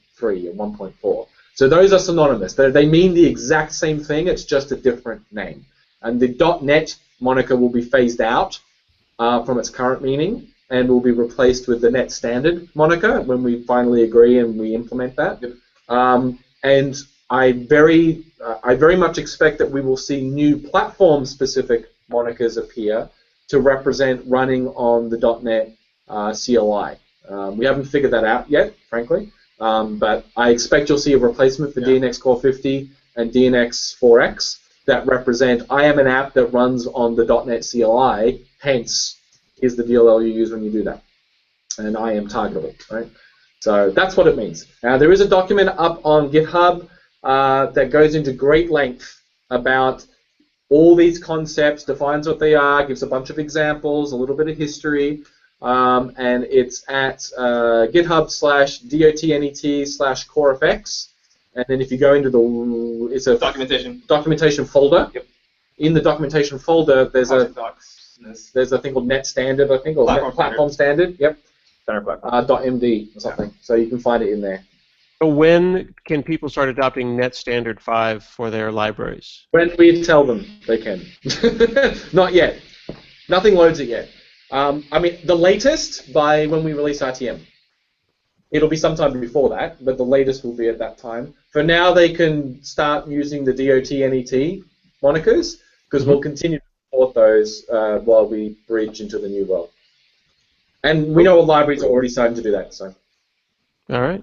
and 1.4. So those are synonymous. They mean the exact same thing, it's just a different name. And the .NET moniker will be phased out from its current meaning and will be replaced with the Net Standard moniker when we finally agree and we implement that. And I very much expect that we will see new platform-specific monikers appear to represent running on the .NET CLI. We haven't figured that out yet, frankly, but I expect you'll see a replacement for DNX Core 50 and DNX 4X that represent, I am an app that runs on the .NET CLI, hence, here's the DLL you use when you do that. And I am targetable, right? So that's what it means. Now, there is a document up on GitHub that goes into great length about all these concepts, defines what they are, gives a bunch of examples, a little bit of history, and it's at GitHub/DOTNET/CoreFX, and then if you go into the it's a documentation folder. Yep. In the documentation folder, there's a Docs. thing called Net Standard, I think, or Platform Standard. Yep. .md or something. So you can find it in there. So when can people start adopting Net Standard 5 for their libraries? When we tell them they can. Not yet. Nothing loads it yet. I mean, the latest by when we release RTM. It'll be sometime before that, but the latest will be at that time. For now, they can start using the DOT NET monikers, because we'll continue to support those while we bridge into the new world. And we know libraries are already starting to do that. So. All right.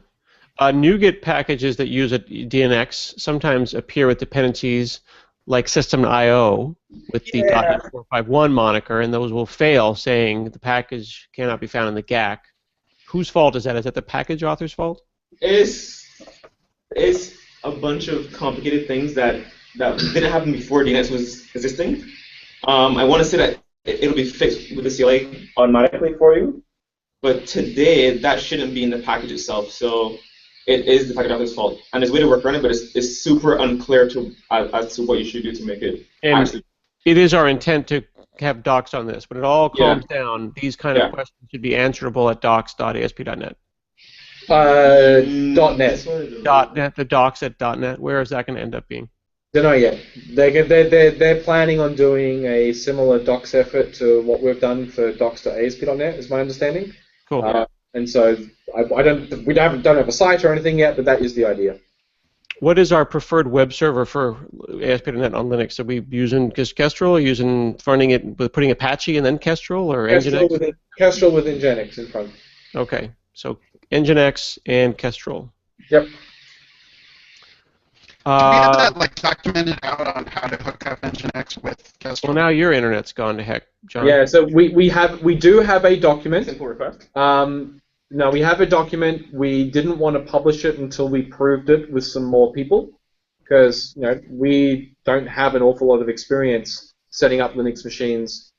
NuGet packages that use a DNX sometimes appear with dependencies like system.io with the .NET 4.5.1 moniker, and those will fail, saying the package cannot be found in the GAC. Whose fault is that? Is that the package author's fault? It's a bunch of complicated things that didn't happen before DNS was existing. I want to say that it'll be fixed with the CLA automatically for you, but today that shouldn't be in the package itself. So it is the package author's fault, and there's a way to work around it, but it's super unclear as to what you should do to make it. And it is our intent to have docs on this. When it all calms down, these kind of questions should be answerable at docs.asp.net. .net. .net, the docs at .net. Where is that going to end up being? Don't know yet. They're planning on doing a similar docs effort to what we've done for docs.asp.net, is my understanding. Cool. And so we don't have a site or anything yet, but that is the idea. What is our preferred web server for ASP.NET on Linux? Are we using Kestrel, or fronting it with putting Apache and then Kestrel, or Nginx? Kestrel with Nginx in front. Okay, so Nginx and Kestrel. Yep. Do we have that documented out on how to hook up Nginx with Kestrel? Well, now your internet's gone to heck, John. Yeah, so we do have a document. Simple request. No, we have a document. We didn't want to publish it until we proved it with some more people, because we don't have an awful lot of experience setting up Linux machines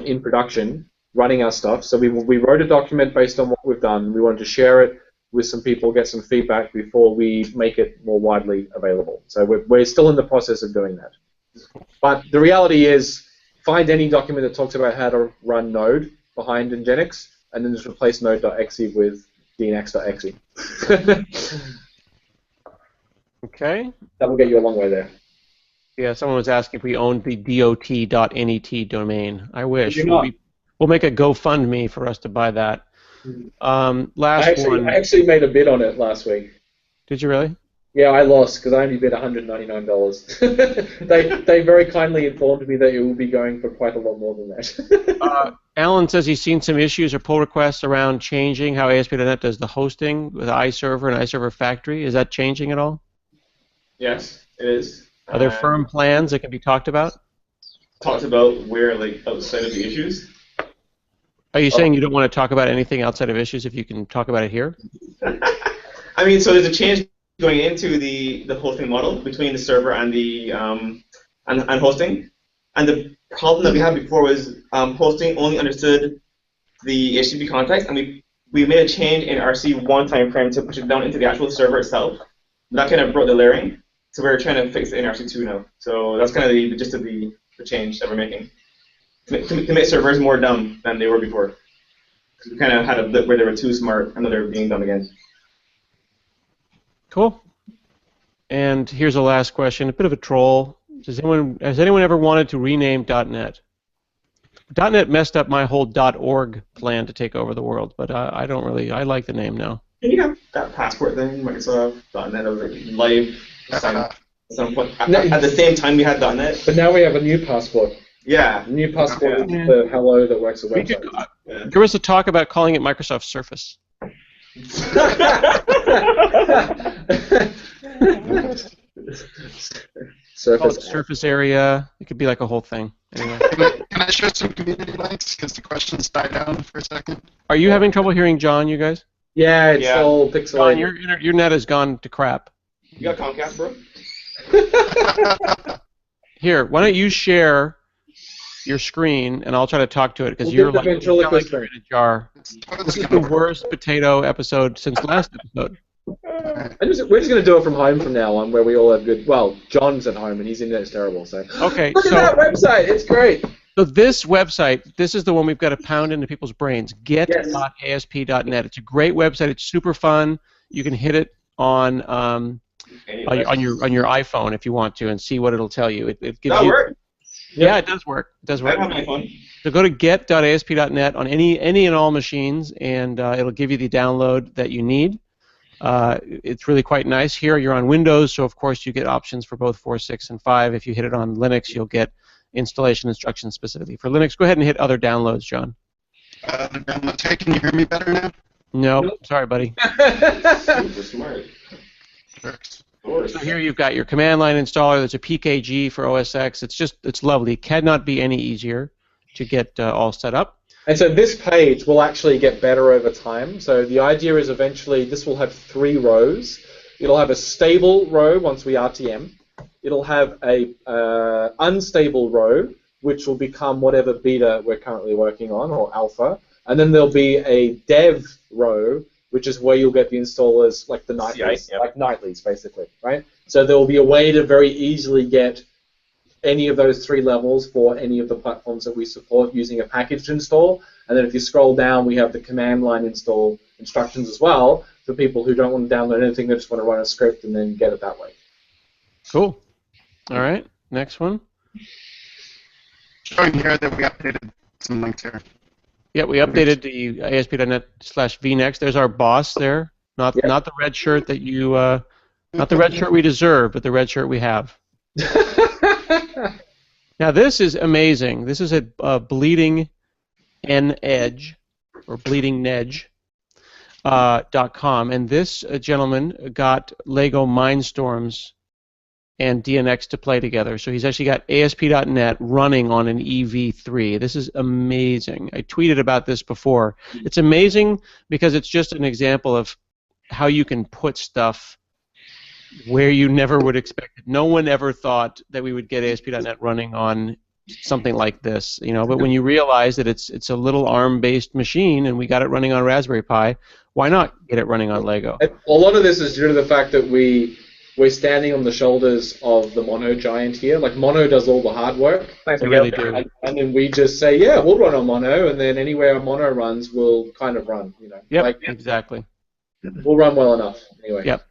in production, running our stuff. So we wrote a document based on what we've done. We wanted to share it with some people, get some feedback before we make it more widely available. So we're still in the process of doing that. But the reality is, find any document that talks about how to run Node behind Nginx, and then just replace node.exe with dnx.exe. Okay. That will get you a long way there. Yeah, someone was asking if we owned the dot.net domain. I wish. We do not. We'll make a GoFundMe for us to buy that. I actually made a bid on it last week. Did you really? Yeah, I lost because I only bid $199. They very kindly informed me that it will be going for quite a lot more than that. Alan says he's seen some issues or pull requests around changing how ASP.NET does the hosting with iServer and iServer Factory. Is that changing at all? Yes, it is. Are there firm plans that can be talked about? Talked about where, outside of the issues. Are you saying you don't want to talk about anything outside of issues if you can talk about it here? I mean, so there's a change going into the hosting model between the server and the and hosting, and the problem that we had before was hosting only understood the HTTP context, and we made a change in RC1 timeframe to push it down into the actual server itself. That kind of broke the layering, so we're trying to fix it in RC2 now. So that's kind of the gist of the change that we're making to make servers more dumb than they were before. Because we kind of had a blip where they were too smart and now they're being dumb again. Cool. And here's a last question, a bit of a troll. Has anyone ever wanted to rename .NET? .NET messed up my whole .org plan to take over the world, but I don't really. I like the name now. You have that passport thing, Microsoft .NET, was live at the same time we had .NET. But now we have a new passport. Yeah. New passport is the hello that works the website. There was a talk about calling it Microsoft Surface. Surface area. It could be like a whole thing. Anyway. Can I share some community links because the questions died down for a second? Are you having trouble hearing John, you guys? Yeah, it's all pixelated. John, your net has gone to crap. You got Comcast, bro? Here, why don't you share your screen, and I'll try to talk to it, because you're like in a jar. This is the worst potato episode since last episode. right. We're just going to do it from home from now on, where we all have good. Well, John's at home and his internet's terrible. So Okay, look at that website; it's great. So this website, this is the one we've got to pound into people's brains. Yes. Get.asp.net. It's a great website. It's super fun. You can hit it on your iPhone if you want to, and see what it'll tell you. It gives That you. work? Yeah, it does work. It does I work. have my phone. So go to get.asp.net on any and all machines, and it'll give you the download that you need. It's really quite nice. Here you're on Windows, so of course you get options for both 4, 6, and 5. If you hit it on Linux, you'll get installation instructions specifically for Linux. Go ahead and hit other downloads, John. Hey, can you hear me better now? No, Nope. sorry, buddy. Super smart. So here you've got your command line installer. There's a PKG for OS X. It's lovely. Cannot be any easier to get all set up. And so this page will actually get better over time. So the idea is eventually this will have 3 rows. It'll have a stable row once we RTM. It'll have a unstable row, which will become whatever beta we're currently working on, or alpha. And then there'll be a dev row, which is where you'll get the installers, like the nightlies, like nightlies, basically, right? So there will be a way to very easily get any of those 3 levels for any of the platforms that we support using a package to install. And then if you scroll down, we have the command line install instructions as well for people who don't want to download anything, they just want to run a script and then get it that way. Cool. All right, next one. Showing here that we updated some links here. Yeah, we updated the ASP.NET/vnext. There's our boss there. Not the red shirt that you, not the red shirt we deserve, but the red shirt we have. Now this is amazing. This is a bleeding edge or bleedingnedge.com, and this gentleman got Lego Mindstorms and DNX to play together. So he's actually got ASP.NET running on an EV3. This is amazing. I tweeted about this before. It's amazing because it's just an example of how you can put stuff where you never would expect it. No one ever thought that we would get ASP.NET running on something like this, you know. But when you realize that it's a little ARM-based machine and we got it running on Raspberry Pi, why not get it running on Lego? A lot of this is due to the fact that we're standing on the shoulders of the Mono giant here. Like, Mono does all the hard work. They really do. And then we just say, yeah, we'll run on Mono, and then anywhere Mono runs, we'll kind of run, you know. Yep, like, exactly. We'll run well enough, anyway. Yep.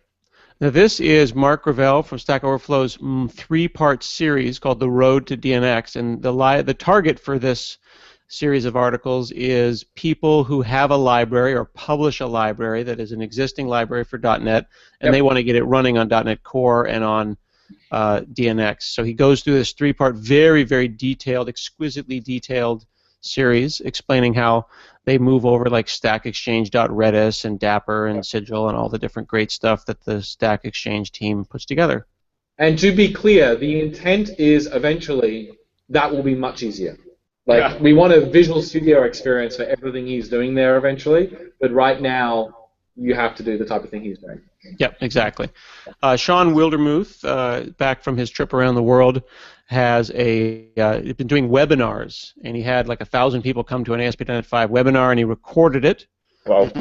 Now this is Mark Gravel from Stack Overflow's 3-part series called The Road to DNX, and the target for this series of articles is people who have a library or publish a library that is an existing library for .NET, and they want to get it running on .NET Core and on DNX. So he goes through this 3-part, very, very detailed, exquisitely detailed series explaining how they move over like Stack Exchange.Redis and Dapper and Sigil and all the different great stuff that the Stack Exchange team puts together. And to be clear, the intent is eventually that will be much easier. Like, we want a Visual Studio experience for everything he's doing there eventually, but right now you have to do the type of thing he's doing. Yep, exactly. Sean Wildermuth, back from his trip around the world, has been doing webinars, and he had like 1,000 people come to an ASP.NET 5 webinar, and he recorded it. Wow.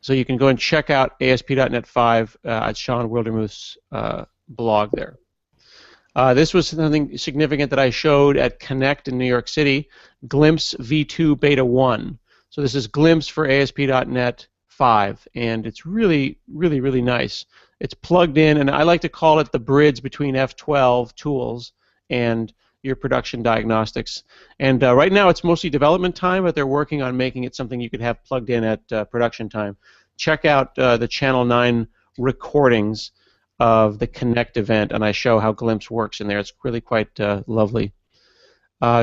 So you can go and check out ASP.NET 5 at Sean Wildermuth's blog there. This was something significant that I showed at Connect in New York City, Glimpse V2 Beta 1. So this is Glimpse for ASP.NET 5, and it's really, really, really nice. It's plugged in, and I like to call it the bridge between F12 tools and your production diagnostics. And right now it's mostly development time, but they're working on making it something you could have plugged in at production time. Check out the Channel 9 recordings of the Connect event, and I show how Glimpse works in there. It's really quite lovely.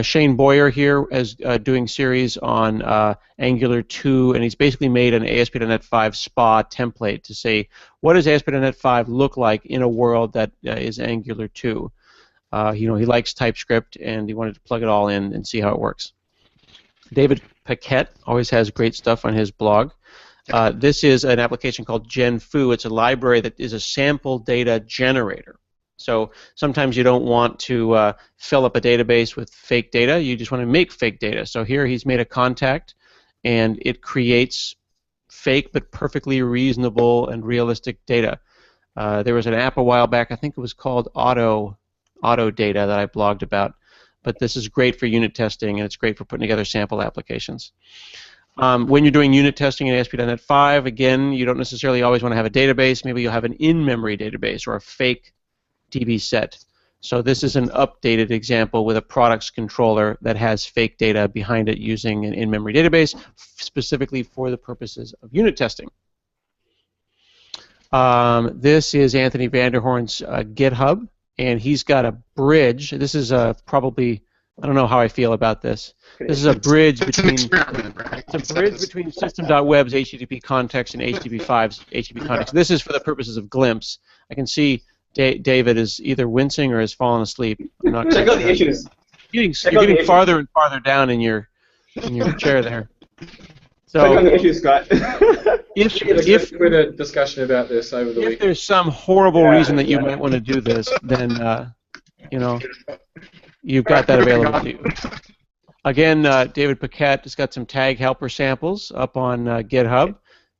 Shane Boyer here is doing series on Angular 2, and he's basically made an ASP.NET 5 SPA template to say, what does ASP.NET 5 look like in a world that is Angular 2? He likes TypeScript, and he wanted to plug it all in and see how it works. David Paquette always has great stuff on his blog. This is an application called GenFoo. It's a library that is a sample data generator. So sometimes you don't want to fill up a database with fake data. You just want to make fake data. So here he's made a contact, and it creates fake but perfectly reasonable and realistic data. There was an app a while back, I think it was called Auto Data, that I blogged about. But this is great for unit testing, and it's great for putting together sample applications. When you're doing unit testing in ASP.NET 5, again, you don't necessarily always want to have a database. Maybe you'll have an in-memory database or a fake DB set. So this is an updated example with a products controller that has fake data behind it using an in-memory database specifically for the purposes of unit testing. This is Anthony Vanderhorn's GitHub, and he's got a bridge. This is probably, I don't know how I feel about this. This is a bridge between system.web's HTTP context and HTTP5's HTTP context. This is for the purposes of glimpse. I can see David is either wincing or has fallen asleep. I'm not Check out the issues. You're getting farther and farther down in your chair there. So Check out the issues, Scott. if with a discussion about this over the if week. there's some horrible reason that you might want to do this, then you've got that available to you. Again, David Paquette has got some tag helper samples up on GitHub.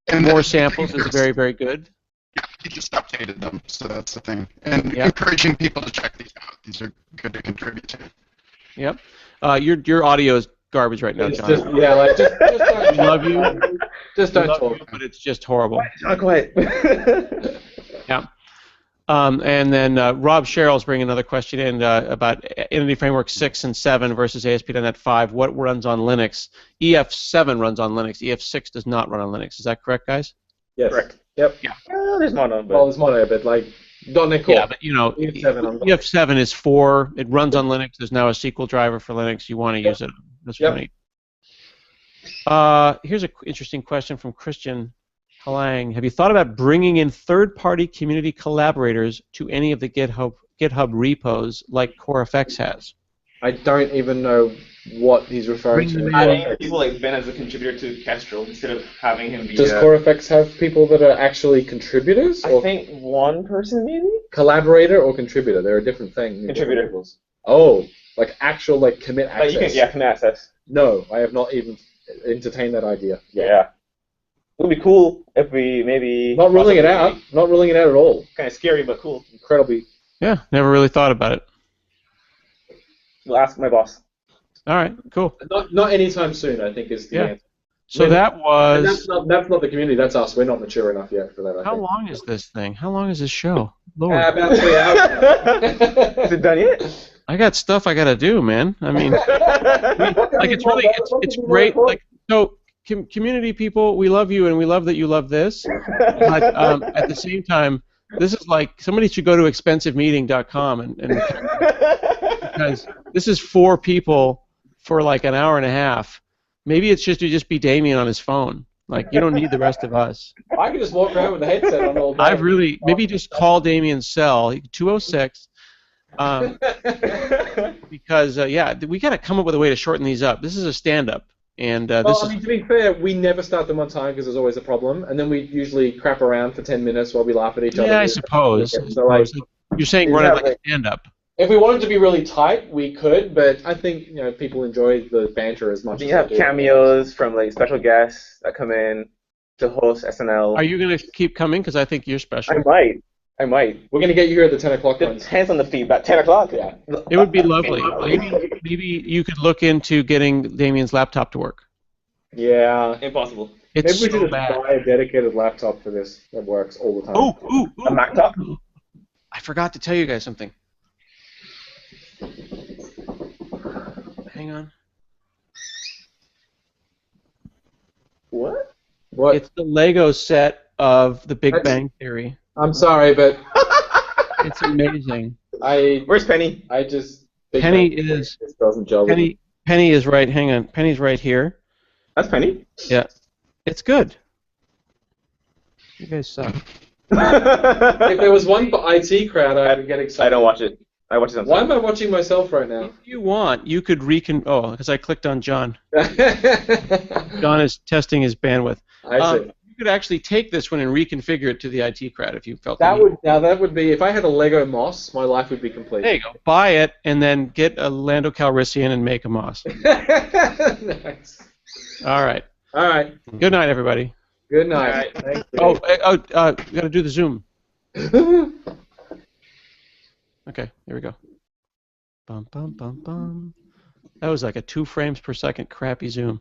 And More samples is very, very good. Yeah, he just updated them, so that's the thing. And encouraging people to check these out. These are good to contribute to. Yep. Your audio is garbage right now, It's John. just, yeah, like just don't, We love you. just don't talk. But it's just horrible. Not quite. Yeah. And then Rob Sherrill's bringing another question in about Entity Framework 6 and 7 versus ASP.NET 5. What runs on Linux? EF7 runs on Linux. EF6 does not run on Linux. Is that correct, guys? Yes. Correct. Yep. Yeah. There's mono, but Well, there's mono, but like .NET Core. Yeah, but EF7 on EF7 is it runs on Linux. There's now a SQL driver for Linux. You want to use it. That's what you need. Here's an interesting question from Christian Halang. Have you thought about bringing in third-party community collaborators to any of the GitHub repos like CoreFX has? I don't even know what he's referring to. adding people like Ben as a contributor to Kestrel instead of having him be. Does CoreFX have people that are actually contributors? I Or think one person maybe. collaborator or contributor? They're a different thing. Contributor. Oh, like actual like commit access. But you can access. No, I have not even entertained that idea. Yeah. It would be cool if we maybe. Not ruling it out. Not ruling it out at all. Kind of scary, but cool. Incredibly. Yeah, never really thought about it. We'll ask my boss. All right, cool. Not anytime soon, I think, is the answer. So that And was... that's not the community, that's us. We're not mature enough yet for that, I How think. long is this thing? How long is this show? Lord. About 3 hours. Is it done yet? I got stuff I got to do, man. I mean, like it's really, it's great. Like, so, community people, we love you and we love that you love this. But at the same time, this is like, somebody should go to expensivemeeting.com and because this is 4 people for like an hour and a half. Maybe it's just to just be Damien on his phone. Like, you don't need the rest of us. I could just walk around with the headset on all day. Maybe just call Damien's cell, 206. Because, we got to come up with a way to shorten these up. This is a stand-up. And to be fair, we never start them on time because there's always a problem, and then we usually crap around for 10 minutes while we laugh at each other. Yeah, I suppose. So, like, you're saying run it like a stand-up. if we wanted to be really tight, we could, but I think people enjoy the banter as much. Do you have cameos from like special guests that come in to host SNL? Are you going to keep coming? Because I think you're special. I might. We're going to get you here at the 10 o'clock ones. Depends on the feedback. 10 o'clock? Yeah. It would be lovely. Maybe you could look into getting Damien's laptop to work. Yeah. Impossible. It's Maybe we so should just bad. buy a dedicated laptop for this that works all the time. Ooh. A Mac top? I forgot to tell you guys something. Hang on. What? What? It's the Lego set of The Big Bang Theory. I'm sorry, but It's amazing. Where's Penny? I just Penny think is- this doesn't gel with me. Penny is right. Hang on. Penny's right here. That's Penny. Yeah. It's good. You guys suck. If there was one IT crowd, I would get excited. I don't watch it. I watch it on Why am I watching myself right now? If you want, you could because I clicked on John. John is testing his bandwidth. I see. You could actually take this one and reconfigure it to the IT crowd if you felt That the need. would be, if I had a Lego Moss, my life would be complete. There you go. Buy it and then get a Lando Calrissian and make a Moss. Nice. All right. All right. Good night, everybody. Good night. All right. Thanks, We got to do the Zoom. Okay, here we go. Bum, bum, bum, bum. That was like a 2 frames per second crappy Zoom.